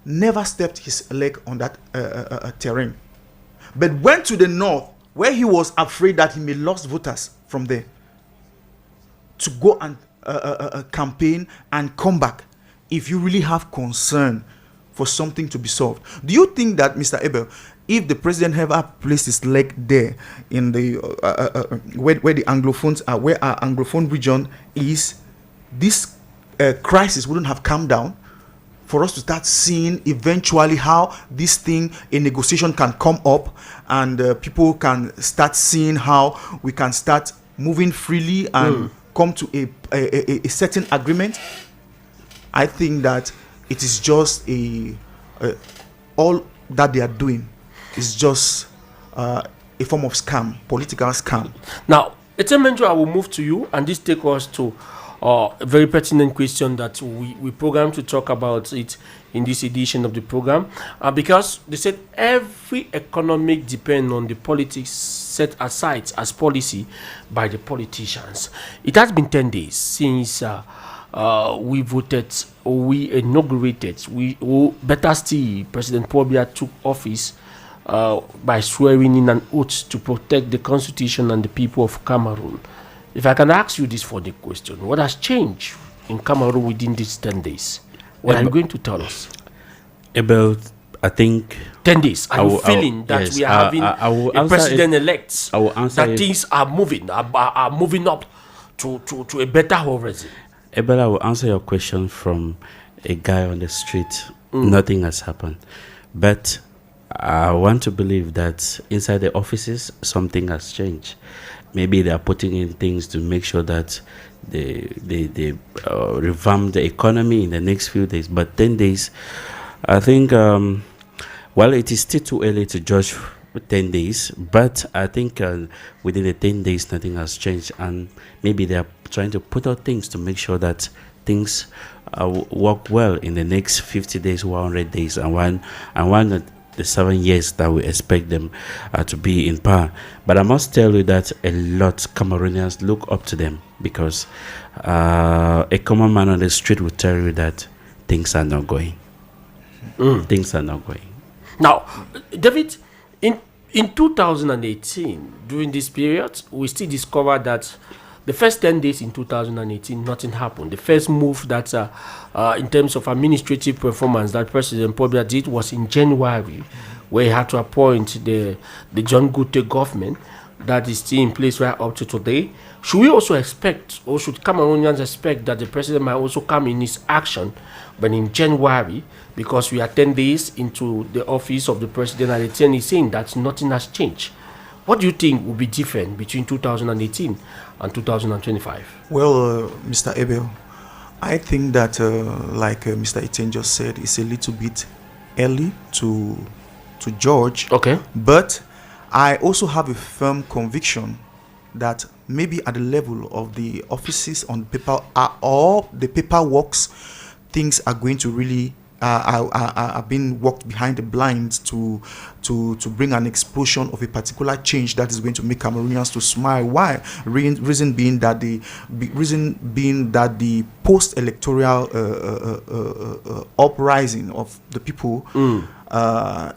never stepped his leg on that terrain, but went to the north, where he was afraid that he may lose voters from there, to go and campaign and come back. If you really have concern for something to be solved, do you think that, Mr. Abel, if the president ever placed his leg there in the where the Anglophones are, where our Anglophone region is, this crisis wouldn't have come down? For us to start seeing eventually how this thing, a negotiation can come up, and people can start seeing how we can start moving freely and come to a certain agreement. I think that it is just all that they are doing is just a form of scam, political scam. Now, Etemenjo, I will move to you, and this takes us to a very pertinent question that we programmed to talk about it in this edition of the program, because they said every economic depends on the politics set aside as policy by the politicians. It has been 10 days since we voted, or we inaugurated, better still, President Paul Biya took office by swearing in an oath to protect the constitution and the people of Cameroon. If I can ask you this for the question, what has changed in Cameroon within these 10 days? What are you going to tell us? About, I think, 10 days. Are you feeling that we are having a president-elect, that things are moving up to a better horizon? Abel, I will answer your question from a guy on the street. Nothing has happened. But I want to believe that inside the offices, something has changed. Maybe they are putting in things to make sure that they revamp the economy in the next few days. But 10 days, I think, it is still too early to judge 10 days. But I think within the 10 days, nothing has changed. And maybe they are trying to put out things to make sure that things work well in the next 50 days, 100 days, and one the 7 years that we expect them to be in power. But I must tell you that a lot of Cameroonians look up to them, because a common man on the street will tell you that things are not going. Things are not going. Now, David, in 2018, during this period, we still discovered that the first 10 days in 2018, nothing happened. The first move that, in terms of administrative performance, that President Paul Biya did was in January, where he had to appoint the John Gute government. that is still in place right up to today. Should we also expect, or should Cameroonians expect, that the president might also come in his action, but in January, because we are 10 days into the office of the president, and the 10 is saying that nothing has changed? What do you think will be different between 2018 and 2025? Well, Mr. Abel, I think that, like Mr. Etienne just said, it's a little bit early to judge. Okay. But I also have a firm conviction that maybe at the level of the offices on paper or the paperworks, things are going to really are being worked behind the blinds to bring an explosion of a particular change that is going to make Cameroonians to smile. Why? Reason being that the post-electoral uprising of the people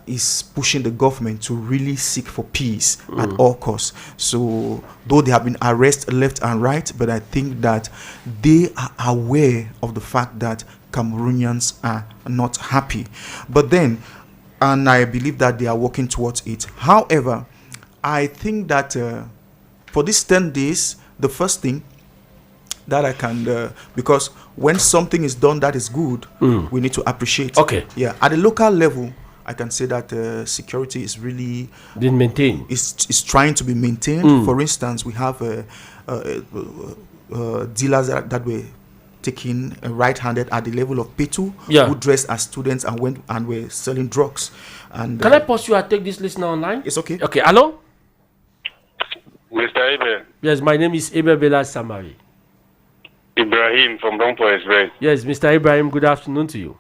is pushing the government to really seek for peace at all costs. So though they have been arrested left and right, but I think that they are aware of the fact that Cameroonians are not happy. But then, and I believe that they are working towards it. However, I think that for these 10 days, the first thing that I can, because when something is done that is good, we need to appreciate. Okay. Yeah. At the local level, I can say that security is really been maintained. Is trying to be maintained. For instance, we have dealers that were taking right-handed at the level of P2, who dressed as students and went and were selling drugs. And can I pause you and take this listener online? It's okay. Okay, hello? Mr. Abel. Yes, my name is Abel Bela Samari. Ibrahim from Rompo Express. Yes, Mr. Ibrahim, good afternoon to you.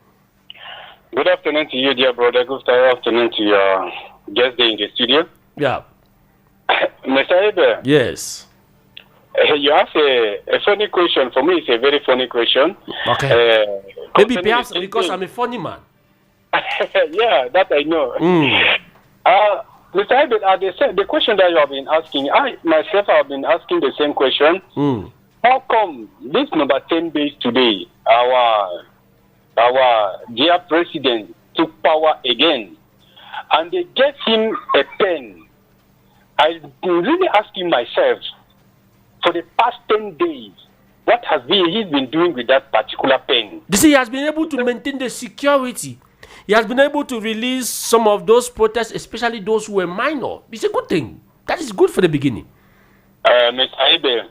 Good afternoon to you, dear brother. Good afternoon to your guest there in the studio. Yeah. Mr. Abel. Yes. You asked a funny question. For me, it's a very funny question. Okay. Maybe perhaps because I'm a funny man. Yeah, that I know. Mr. Abel, the question that you have been asking, I myself have been asking the same question. How come this number 10 days today, our dear president took power again, and they gave him a pen? I've been really asking myself, for the past 10 days, what has he been doing with that particular pen? You see, he has been able to maintain the security. He has been able to release some of those protests, especially those who were minor. It's a good thing. That is good for the beginning. Mr. Abel,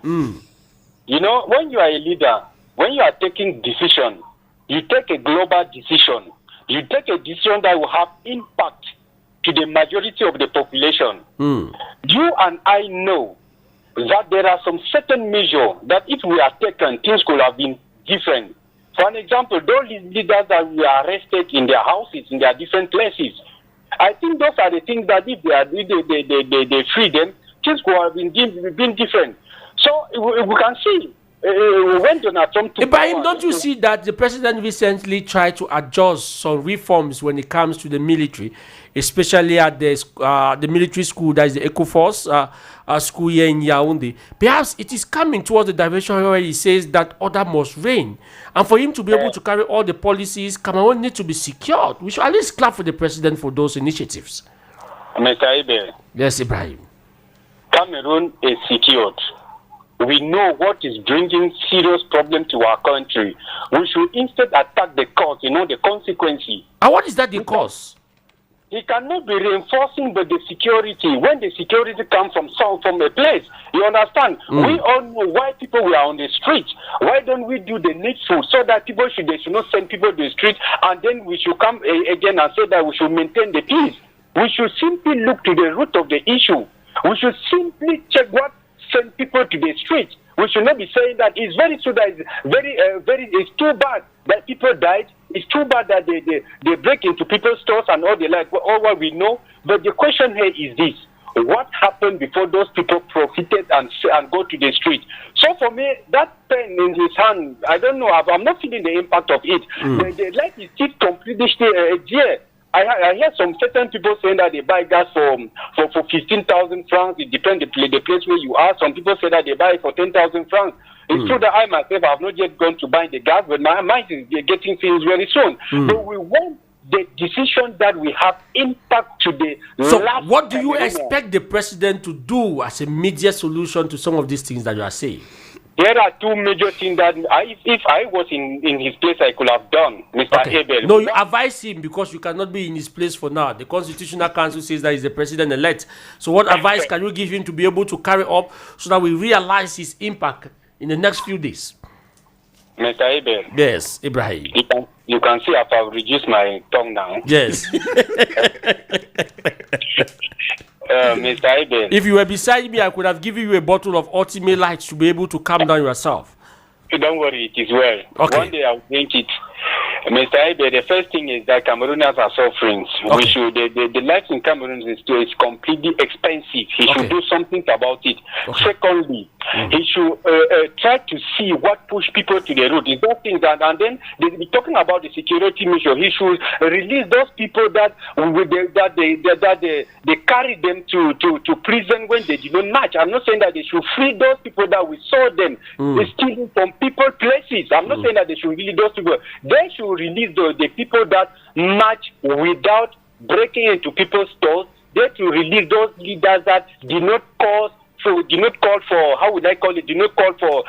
you know, when you are a leader, when you are taking decision, you take a global decision. You take a decision that will have impact to the majority of the population. You and I know that there are some certain measures that if we are taken, things could have been different. For an example, those leaders that were arrested in their houses, in their different places, I think those are the things that if they free them, things could have been different. So we can see when Donald Trump took Ibrahim, don't you see that the president recently tried to adjust some reforms when it comes to the military, especially at the military school, that is the Eco Force school here in Yaoundé? Perhaps it is coming towards the direction where he says that order must reign. And for him to be able to carry all the policies, Cameroon needs to be secured. We should at least clap for the president for those initiatives. Mr. Ibe. Yes, Ibrahim. Cameroon is secured. We know what is bringing serious problem to our country. We should instead attack the cause, the consequences. And what is that the cause? It cannot be reinforcing the security when the security comes from a place. You understand? We all know why people were on the street. Why don't we do the needful so that they should not send people to the street, and then we should come again and say that we should maintain the peace. We should simply look to the root of the issue. We should simply check what send people to the street. We should not be saying that it's very true that it's too bad that people died. It's too bad that they break into people's stores and all the like, all what we know. But the question here is this: what happened before those people profited and go to the street? So for me, that pen in his hand, I don't know. I'm not feeling the impact of it. The light is still completely there. I hear some certain people saying that they buy gas for 15,000 francs. It depends the place where you are. Some people say that they buy it for 10,000 francs. It's true that I myself have not yet gone to buy the gas, but my mind is getting things very soon. So we want the decision that we have impact to the So, last what do you Cameroonian. expect the president to do as a immediate solution to some of these things that you are saying? There are two major things that if I was in his place, I could have done, Mr. Abel. No, you advise him because you cannot be in his place for now. The Constitutional Council says that he's the president-elect. So what advice can you give him to be able to carry up so that we realize his impact in the next few days? Mr. Abel. Yes, Ibrahim. You can see I've reduced my tongue now. Yes. Mr. Abel. If you were beside me, I could have given you a bottle of Ultimate Light to be able to calm down yourself. Don't worry, it is well. Okay. One day I'll drink it. Mr. Abel, the first thing is that Cameroonians are suffering. Okay. We should the life in Cameroon is completely expensive. He should do something about it. Okay. Secondly, he should try to see what push people to the road. Is those things and then they talking about the security measure. He should release those people that they carry them to prison when they did not march. I'm not saying that they should free those people that we saw them stealing from people places. I'm not saying that they should release those people. They should release the people that march without breaking into people's stores. They should release those leaders that did not call for how would I call it? Did not call for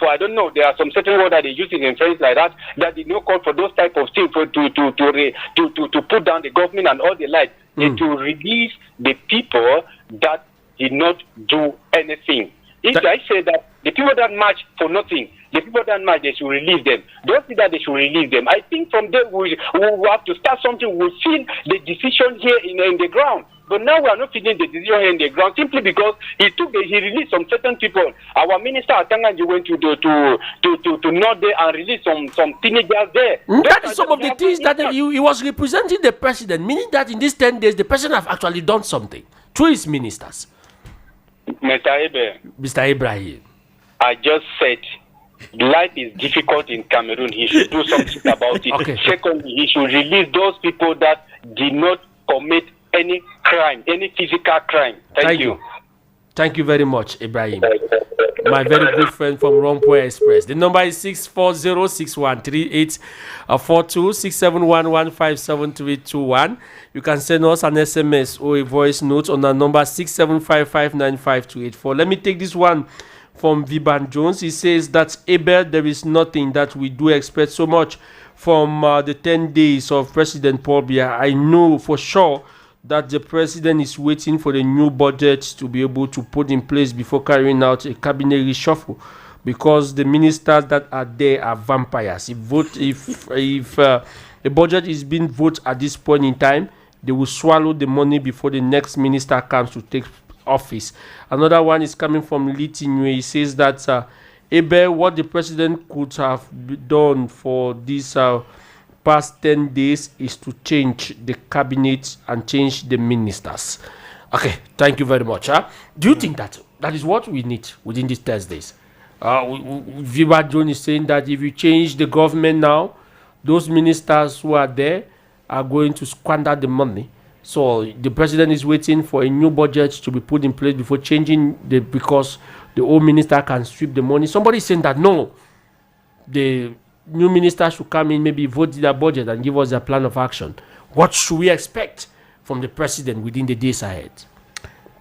I don't know. There are some certain words that they use in French like that did not call for those type of things to put down the government and all the like. They to release the people that did not do anything. If I say that the people that march for nothing, the people that march, they should release them. Don't see that they should release them. I think from there we have to start something. We'll feel the decision here in the ground. But now we are not feeling the decision here in the ground simply because he released some certain people. Our minister Atanganji went to North there and released some teenagers there. That is some of the things that he was representing the president, meaning that in these 10 days the president have actually done something through his ministers. Mr. Ibrahim. I just said life is difficult in Cameroon. He should do something about it. Okay. Secondly, he should release those people that did not commit any crime, any physical crime. Thank you. Thank you very much, Ibrahim. My very good friend from Rompoy Express. The number is 640-6138-42-6711-573821. You can send us an SMS or a voice note on our number 67559528. Let me take this one from Viban Jones. He says that Abel, there is nothing that we do expect so much from the 10 days of President Paul Biya. I know for sure that the president is waiting for the new budget to be able to put in place before carrying out a cabinet reshuffle, because the ministers that are there are vampires. If a budget is being voted at this point in time, they will swallow the money before the next minister comes to take office. Another one is coming from Litinwe. He says that Abel, what the president could have done for this past 10 days is to change the cabinet and change the ministers. Okay, thank you very much. Do you think that is what we need within these Thursdays? Viva John is saying that if you change the government now, those ministers who are there are going to squander the money. So the president is waiting for a new budget to be put in place before changing because the old minister can sweep the money. Somebody is saying that no, the new minister should come in, maybe vote their budget and give us a plan of action. What should we expect from the president within the days ahead?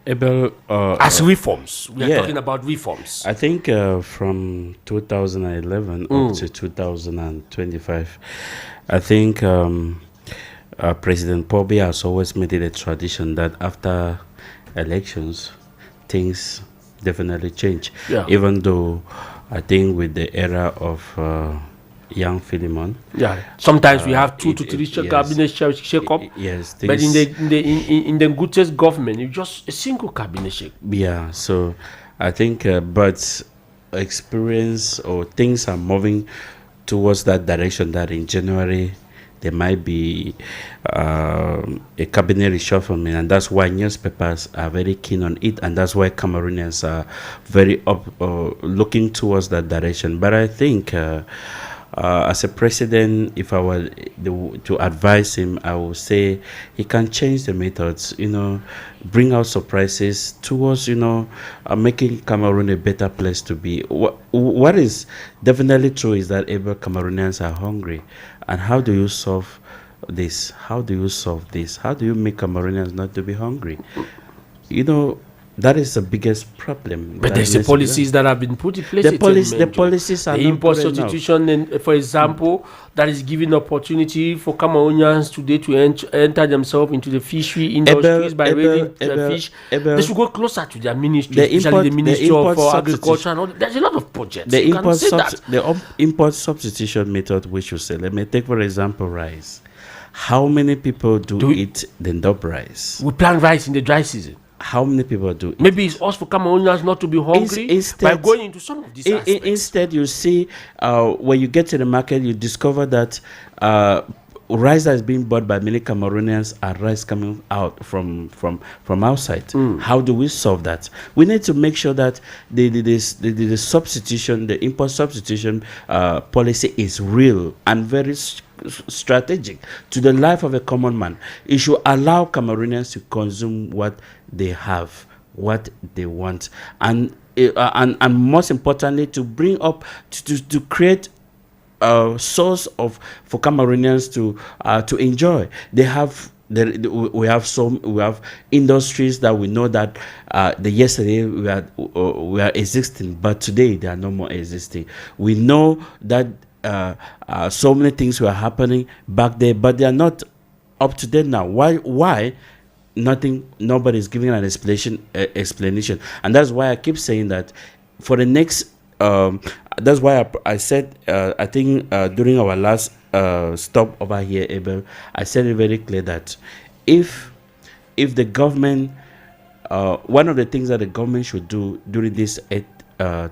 As reforms, we are talking about reforms. I think from 2011 up to 2025, I think President Paul Biya has always made it a tradition that after elections, things definitely change. Yeah. Even though I think with the era of young Philemon. Yeah, sometimes we have 2 to 3 cabinet shake up. Yes, but in the Guterres government, it's just a single cabinet shake. Yeah, so I think, but experience or things are moving towards that direction. That in January there might be a cabinet reshufflement, and that's why newspapers are very keen on it, and that's why Cameroonians are very looking towards that direction. But I think. As a president, if I were to advise him, I would say he can change the methods, bring out surprises towards, making Cameroon a better place to be. What is definitely true is that every Cameroonians are hungry. And how do you solve this? How do you solve this? How do you make Cameroonians not to be hungry? You know, that is the biggest problem. But there's the policies that have been put in place. The policies are the not import good enough. substitution, for example, that is giving opportunity for Cameroonians today to enter themselves into the fishery industries by raising fish. They should go closer to their ministry, especially the Ministry of Agriculture. And all. There's a lot of projects. The import substitution method, we should say. Let me take, for example, rice. How many people do eat the ndop rice? We plant rice in the dry season. How many people do? Maybe it's us for Cameroonians not to be hungry by going into some of these aspects. Instead, you see, when you get to the market, you discover that rice that is being bought by many Cameroonians are rice coming out from outside. How do we solve that? We need to make sure that the substitution, the import substitution policy is real and very strategic to the life of a common man. It should allow Cameroonians to consume what they have, what they want, and most importantly, to bring up to create a source for Cameroonians to enjoy. We have industries that we know that yesterday we are existing, but today they are no more existing. We know that so many things were happening back there, but they are not up to date now. Why? Nobody is giving an explanation, and that's why I keep saying that for the next. That's why I said I think during our last stop over here, Abel, I said it very clear that if the government, one of the things that the government should do during this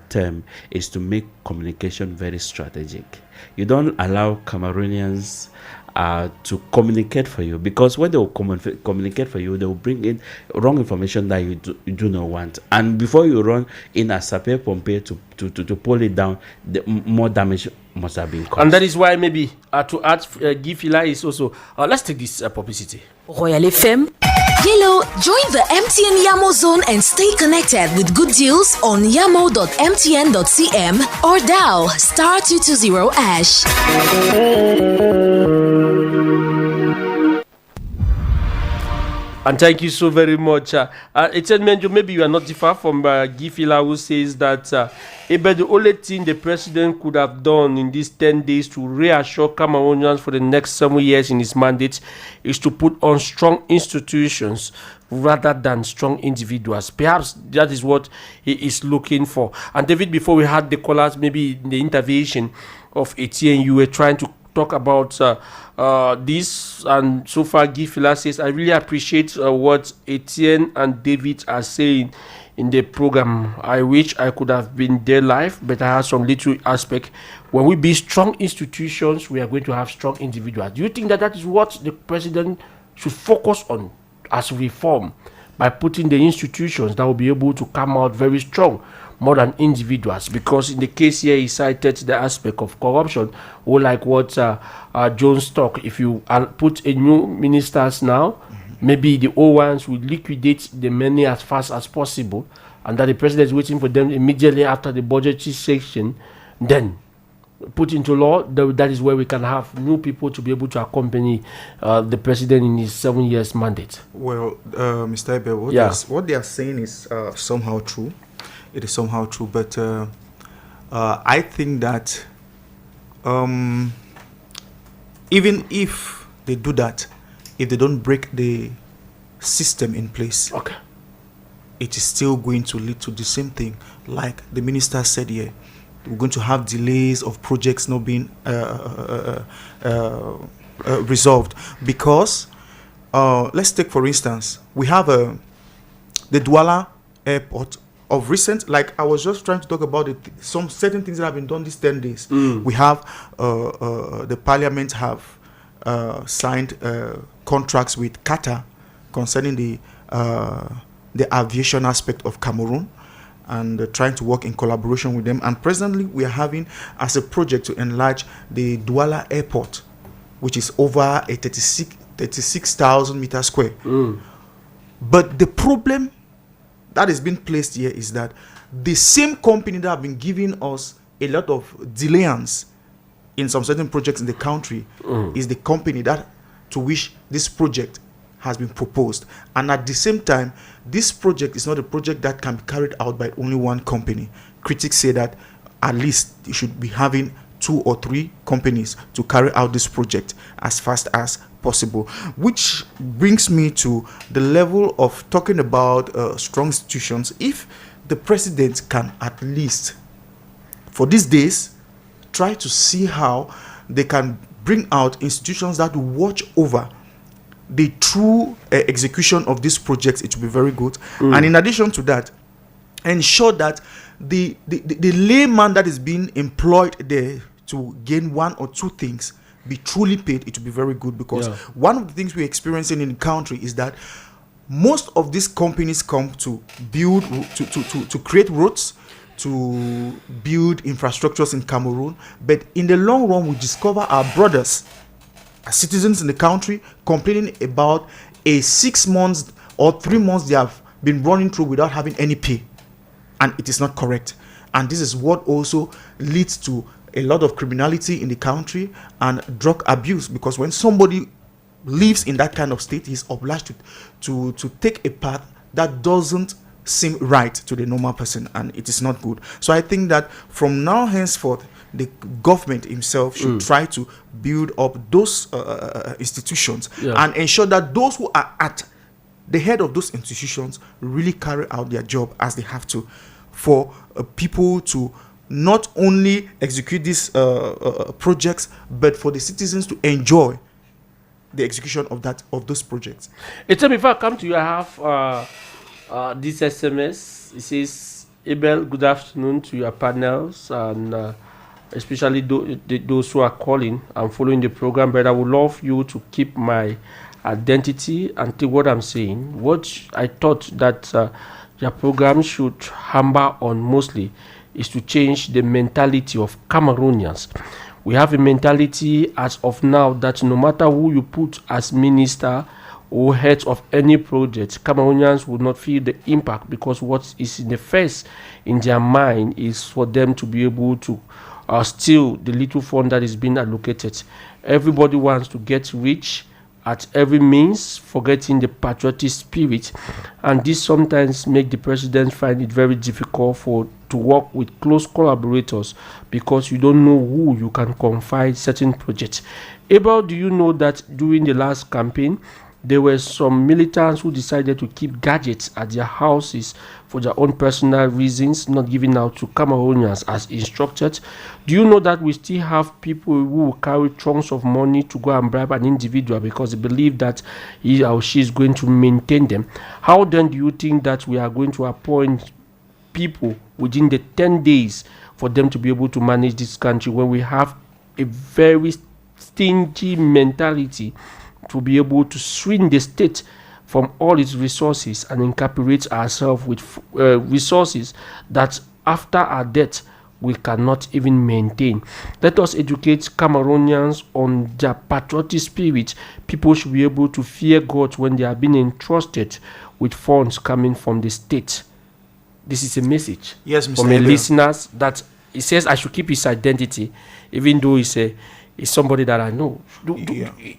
term is to make communication very strategic. You don't allow Cameroonians to communicate for you, because when they will communicate for you, they will bring in wrong information that you do not want, and before you run in a sapeur pompier to pull it down, more damage must have been caused. And that is why maybe to add Guy Fila is also let's take this publicity. Royal FM. Hello, join the MTN Yamo Zone and stay connected with good deals on yamo.mtn.cm or dial *220#. And thank you so very much. Etienne Menjo, maybe you are not far from Guy Fila, who says that but the only thing the president could have done in these 10 days to reassure Cameroonians for the next 7 years in his mandate is to put on strong institutions rather than strong individuals. Perhaps that is what he is looking for. And David, before we had the callers, maybe in the intervention of Etienne, you were trying to talk about this, and so far Guy Fila says, I really appreciate what Etienne and David are saying in the program. I wish I could have been there live, but I have some little aspect. When we be strong institutions, we are going to have strong individuals. Do you think that is what the president should focus on as reform, by putting the institutions that will be able to come out very strong more than individuals? Because in the case here, he cited the aspect of corruption, or like what Jones talked. If you put a new ministers now, maybe the old ones will liquidate the money as fast as possible, and that the president is waiting for them immediately after the budgetary section, then put into law. That is where we can have new people to be able to accompany the president in his 7 years mandate. Well, Mr. Ibe, what they are saying is somehow true. It is somehow true, but I think that even if they do that, if they don't break the system in place, okay, it is still going to lead to the same thing. Like the minister said here, we're going to have delays of projects not being resolved, because let's take, for instance, we have the Douala airport. Of recent, like I was just trying to talk about some certain things that have been done these 10 days. We have the parliament have signed contracts with Qatar concerning the aviation aspect of Cameroon, and trying to work in collaboration with them. And presently, we are having as a project to enlarge the Douala airport, which is over a 36,000 meters square. But the problem that is being placed here is that the same company that have been giving us a lot of delays in some certain projects in the country is the company that to which this project has been proposed. And at the same time, this project is not a project that can be carried out by only one company. Critics say that at least you should be having 2 or 3 companies to carry out this project as fast as possible. Which brings me to the level of talking about strong institutions. If the president can at least, for these days, try to see how they can bring out institutions that will watch over the true execution of these projects, it will be very good. And in addition to that, ensure that the layman that is being employed there to gain 1 or 2 things be truly paid, it will be very good. Because one of the things we're experiencing in the country is that most of these companies come to build, to create roads, to build infrastructures in Cameroon, but in the long run we discover our brothers, citizens in the country, complaining about a 6 months or 3 months they have been running through without having any pay, and it is not correct. And this is what also leads to a lot of criminality in the country and drug abuse, because when somebody lives in that kind of state, he's obliged to take a path that doesn't seem right to the normal person, and it is not good. So I think that from now henceforth, the government himself should try to build up those institutions and ensure that those who are at the head of those institutions really carry out their job as they have to, for people to not only execute these projects, but for the citizens to enjoy the execution of those projects. It's before I come to you, I have this SMS. It says, Abel, good afternoon to your panels, and especially those who are calling and following the program. But I would love you to keep my identity and take what I'm saying. What I thought that your program should hammer on mostly is to change the mentality of Cameroonians. We have a mentality as of now that no matter who you put as minister or head of any project, Cameroonians will not feel the impact, because what is in the face in their mind is for them to be able to steal the little fund that is being allocated. Everybody wants to get rich at every means, forgetting the patriotic spirit, and this sometimes make the president find it very difficult to work with close collaborators, because you don't know who you can confide certain projects. Abel, do you know that during the last campaign, there were some militants who decided to keep gadgets at their houses for their own personal reasons, not giving out to Cameroonians as instructed? Do you know that we still have people who will carry chunks of money to go and bribe an individual because they believe that he or she is going to maintain them? How then do you think that we are going to appoint people within the 10 days for them to be able to manage this country, when we have a very stingy mentality to be able to swing the state from all its resources and incorporate ourselves with resources that after our death we cannot even maintain? Let us educate Cameroonians on their patriotic spirit. People should be able to fear God when they are being entrusted with funds coming from the state. This is a message from the listeners, that he says I should keep his identity, even though he's somebody that I know.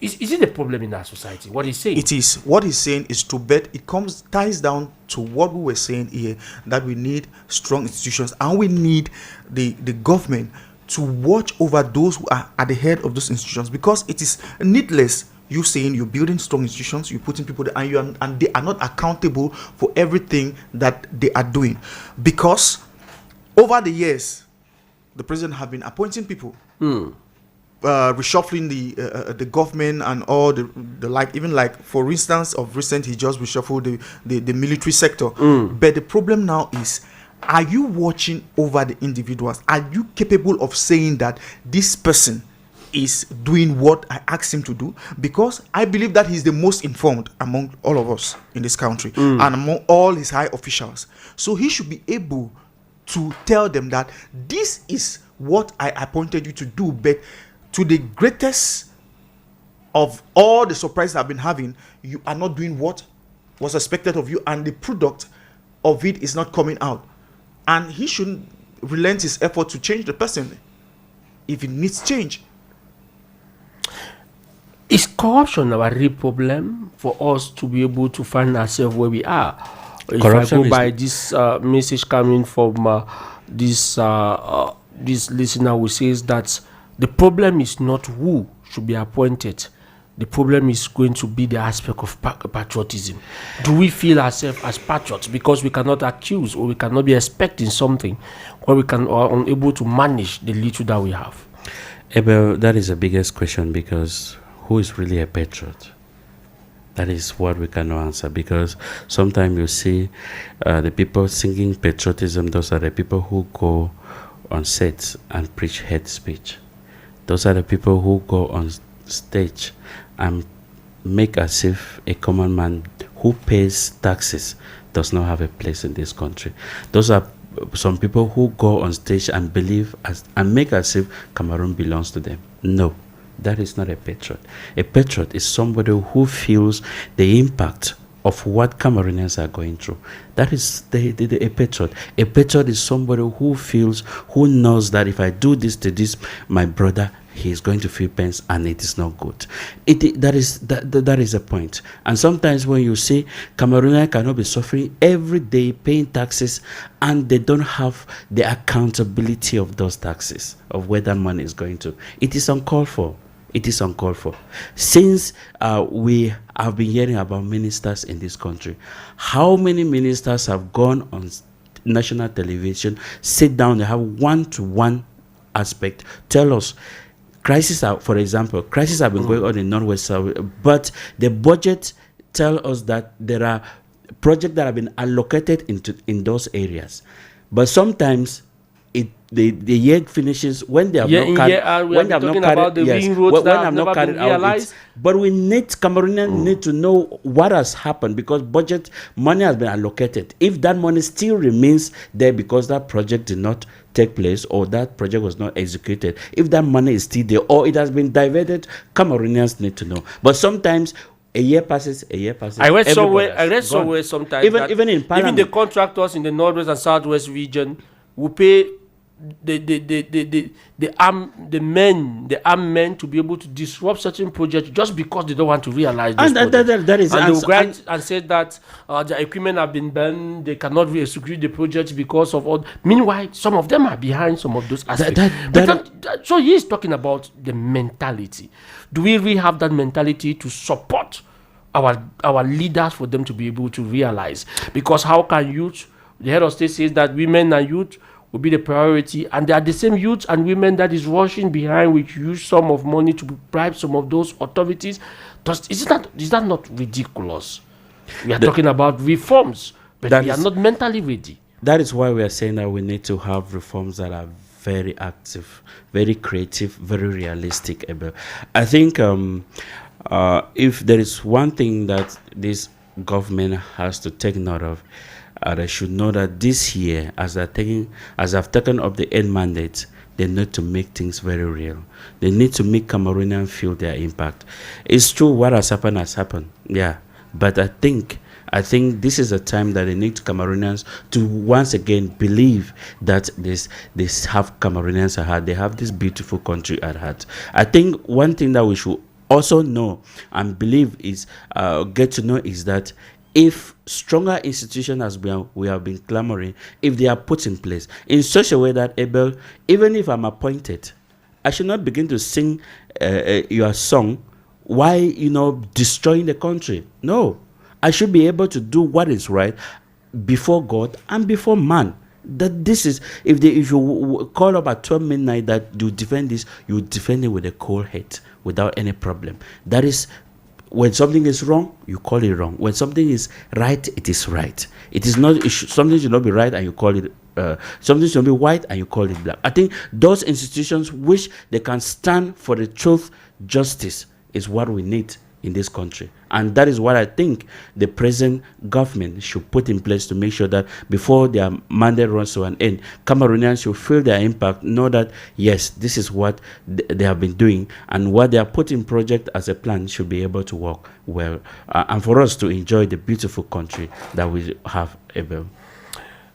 Is it a problem in our society, what he's saying? It is. What he's saying is too bad. It ties down to what we were saying here, that we need strong institutions, and we need the government to watch over those who are at the head of those institutions, because it is needless you saying you're building strong institutions, you're putting people there, and they are not accountable for everything that they are doing. Because over the years, the president have been appointing people, reshuffling the government and all the like. Even like, for instance, of recent, he just reshuffled the military sector. But the problem now is, are you watching over the individuals? Are you capable of saying that this person is doing what I asked him to do? Because I believe that he's the most informed among all of us in this country and among all his high officials. So he should be able to tell them that this is what I appointed you to do, but to the greatest of all the surprises I've been having, you are not doing what was expected of you, and the product of it is not coming out. And he shouldn't relent his effort to change the person if it needs change. Is corruption our real problem for us to be able to find ourselves where we are? Corruption if I go by this message coming from this listener who says that the problem is not who should be appointed. The problem is going to be the aspect of patriotism. Do we feel ourselves as patriots because we cannot accuse or we cannot be expecting something where we are unable to manage the little that we have? Abel, that is the biggest question, because who is really a patriot? That is what we cannot answer, because sometimes you see the people singing patriotism, those are the people who go on sets and preach hate speech. Those are the people who go on stage and make as if a common man who pays taxes does not have a place in this country. Those are some people who go on stage and believe and make as if Cameroon belongs to them. No, that is not a patriot. A patriot is somebody who feels the impact of what Cameroonians are going through. That is a patriot. A patriot is somebody who feels, who knows that if I do this to this, my brother, he is going to feel pains and it is not good. That is a point. And sometimes when you say Cameroonians cannot be suffering every day paying taxes and they don't have the accountability of those taxes, of where that money is going to, it is uncalled for. It is uncalled for. Since we have been hearing about ministers in this country, how many ministers have gone on national television, sit down, they have one-to-one aspect, tell us, for example, crises have been going on in Northwest South, but the budget tell us that there are projects that have been allocated in those areas. But sometimes the year finishes when they have not carried out it. But we need Cameroonians need to know what has happened, because budget money has been allocated. If that money still remains there because that project did not take place or that project was not executed, if that money is still there or it has been diverted, Cameroonians need to know. But sometimes a year passes. I read somewhere sometimes even in Parliament, even the contractors in the Northwest and Southwest region will pay the armed men to be able to disrupt certain projects just because they don't want to realize this. And they will grant and say that the equipment have been burned, they cannot re-execute the projects because of all. Meanwhile, some of them are behind some of those aspects. So he is talking about the mentality. Do we really have that mentality to support our leaders for them to be able to realize? Because how can youth, the head of state says that women and youth will be the priority, and they are the same youth and women that is rushing behind with huge sum of money to bribe some of those authorities. Is that not ridiculous? We are talking about reforms, but we are not mentally ready. That is why we are saying that we need to have reforms that are very active, very creative, very realistic. I think if there is one thing that this government has to take note of, they should know that this year, as I've taken up the end mandate, they need to make things very real. They need to make Cameroonians feel their impact. It's true, what has happened, yeah. But I think this is a time that they need Cameroonians to once again believe that they have Cameroonians at heart. They have this beautiful country at heart. I think one thing that we should also know and believe is, get to know, is that if stronger institutions as we have been clamoring, if they are put in place in such a way that, Abel, even if I'm appointed, I should not begin to sing your song while destroying the country. No, I should be able to do what is right before God and before man. That this is, if you call up at 12 midnight that you defend this, you defend it with a cold head without any problem. That is, when something is wrong, you call it wrong. When something is right, it is right. It is not, something should not be right and you call it, something should be white and you call it black. I think those institutions which they can stand for the truth, justice, is what we need in this country. And that is what I think the present government should put in place to make sure that before their mandate runs to an end, Cameroonians should feel their impact, know that, yes, this is what they have been doing, and what they are putting project as a plan should be able to work well, and for us to enjoy the beautiful country that we have, Abel.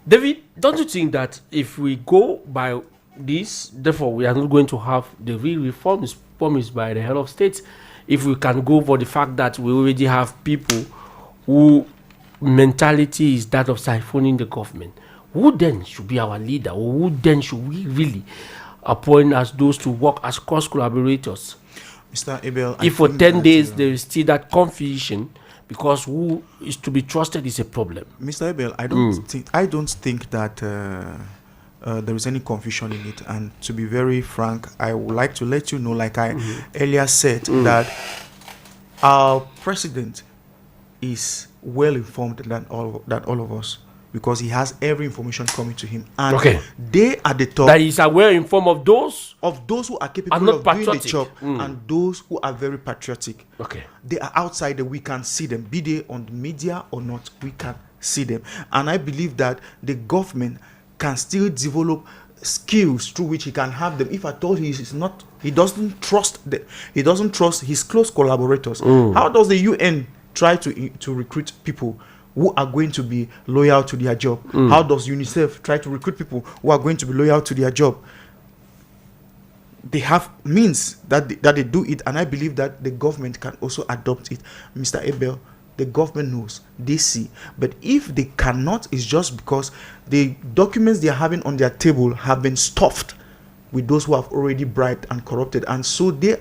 David, don't you think that if we go by this, therefore we are not going to have the real reforms promised by the head of state? if we can go for the fact that we already have people who mentality is that of siphoning the government, who then should be our leader, or who then should we really appoint as those to work as cross collaborators? Mr. Abel, if for 10 days there is still that confusion, because who is to be trusted is a problem. Mr. Abel, I don't think that there is any confusion in it. And to be very frank, I would like to let you know, like I earlier said, that our president is well informed than all of us, because he has every information coming to him, and they at the top, that he's aware informed of those who are capable of doing the job, and those who are very patriotic. They are outside there. We can see them, be they on the media or not, we can see them. And I believe that the government can still develop skills through which he can have them. If at all he doesn't trust his close collaborators. How does the UN try to recruit people who are going to be loyal to their job? How does UNICEF try to recruit people who are going to be loyal to their job? They have means that they do it, and I believe that the government can also adopt it. Mr. Abel, the government knows, they see. But if they cannot, it's just because the documents they are having on their table have been stuffed with those who have already bribed and corrupted, and so they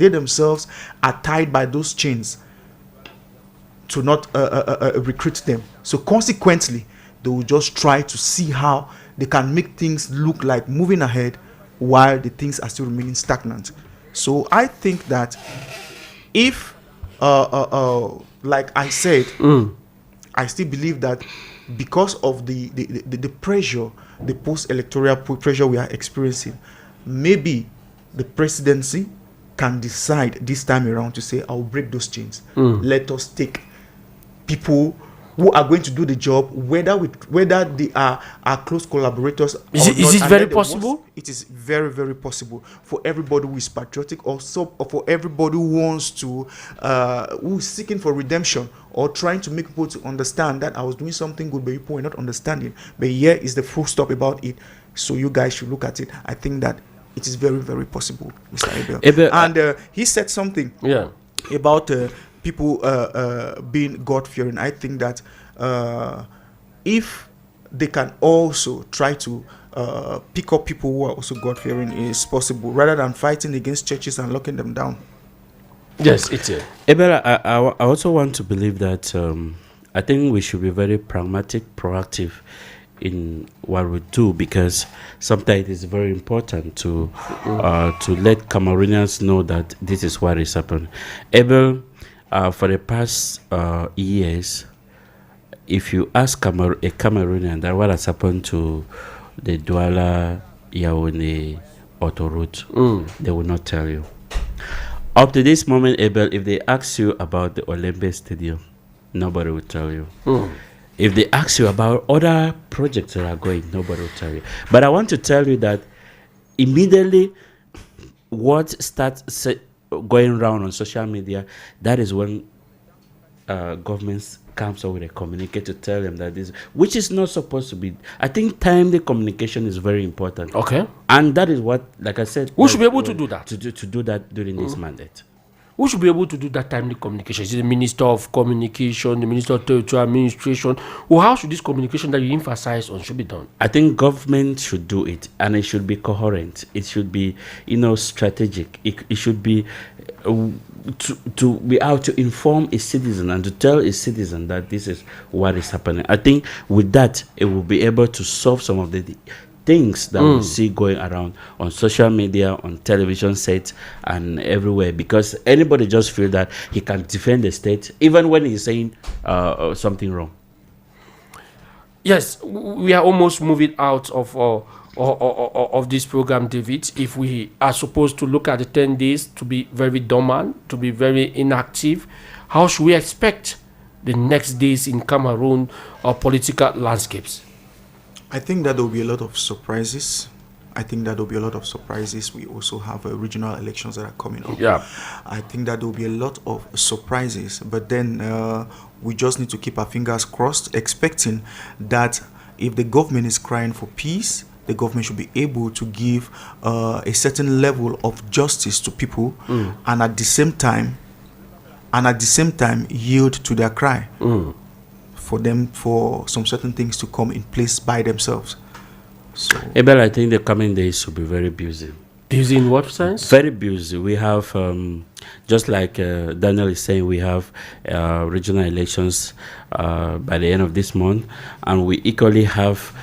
themselves are tied by those chains to not recruit them. So consequently, they will just try to see how they can make things look like moving ahead while the things are still remaining stagnant. So I think that if, like I said, I still believe that because of the pressure, the post-electoral pressure we are experiencing, maybe the presidency can decide this time around to say, I'll break those chains. Let us take people who are going to do the job, whether they are our close collaborators. Is it very possible? It is very, very possible for everybody who is patriotic, or for everybody who wants to, who is seeking for redemption, or trying to make people to understand that I was doing something good, but people are not understanding. But here is the full stop about it. So you guys should look at it. I think that it is very, very possible, Mr. Abel. And he said something about people being God-fearing. I think that if they can also try to pick up people who are also God-fearing, is possible, rather than fighting against churches and locking them down. Yes, it's it. Abel, I also want to believe that I think we should be very pragmatic, proactive in what we do, because sometimes it is very important to let Cameroonians know that this is what is happening. Abel, for the past years, if you ask a Cameroonian that what has happened to the Douala Yaoundé autoroute, they will not tell you. Up to this moment, Abel, if they ask you about the Olympic Stadium, nobody will tell you. If they ask you about other projects that are going, nobody will tell you. But I want to tell you that immediately what starts going around on social media, that is when governments comes up with a communique to tell them that this, which is not supposed to be. I think timely communication is very important. Okay. And that is what, like I said, who should be able to do that? To do that during this mandate. Who should be able to do that timely communication? Is it the Minister of Communication, the Minister of Territorial Administration? Or how should this communication that you emphasize on should be done? I think government should do it, and it should be coherent. It should be, strategic. It should be to be out to inform a citizen and to tell a citizen that this is what is happening. I think with that, it will be able to solve some of the things that we see going around on social media, on television sets, and everywhere, because anybody just feel that he can defend the state even when he's saying something wrong. Yes, we are almost moving out of this program, David. If we are supposed to look at the 10 days to be very dormant, to be very inactive, how should we expect the next days in Cameroon or political landscapes? I think that there will be a lot of surprises. We also have regional elections that are coming up. Yeah. I think that there will be a lot of surprises. But then we just need to keep our fingers crossed, expecting that if the government is crying for peace, the government should be able to give a certain level of justice to people, and at the same time and at the same time yield to their cry for some certain things to come in place by themselves. So, Abel, I think the coming days will be very busy. Busy in what sense? Very busy. We have, just like Daniel is saying, we have regional elections by the end of this month, and we equally have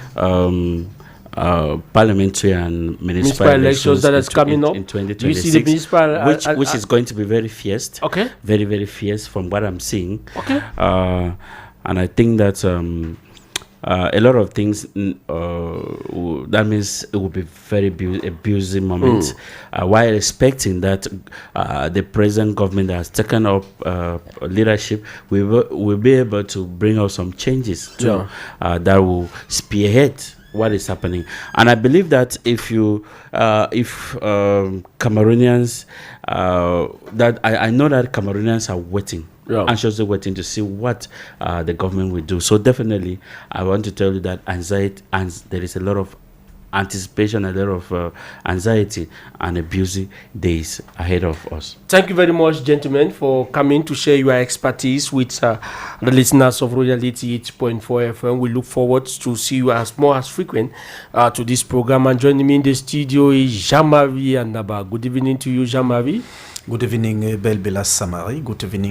parliamentary and municipal elections that is coming up in 2026. You see the municipal, which is going to be very fierce. Okay. Very, very fierce from what I'm seeing. Okay. And I think that a lot of things, that means it will be very a busy moment. While expecting that the present government that has taken up leadership will be able to bring out some changes too, that will spearhead what is happening. And I believe that if Cameroonians, that I know that Cameroonians are waiting. Anxiously waiting to see what the government will do. So definitely, I want to tell you that anxiety, and there is a lot of anticipation, a lot of anxiety, and a busy days ahead of us. Thank you very much, gentlemen, for coming to share your expertise with the listeners of Royal 88.4 FM. We look forward to see you as frequent to this program. And joining me in the studio is Jean-Marie Andaba. Good evening to you, Jean-Marie. Good evening, Belbela Samari. Good evening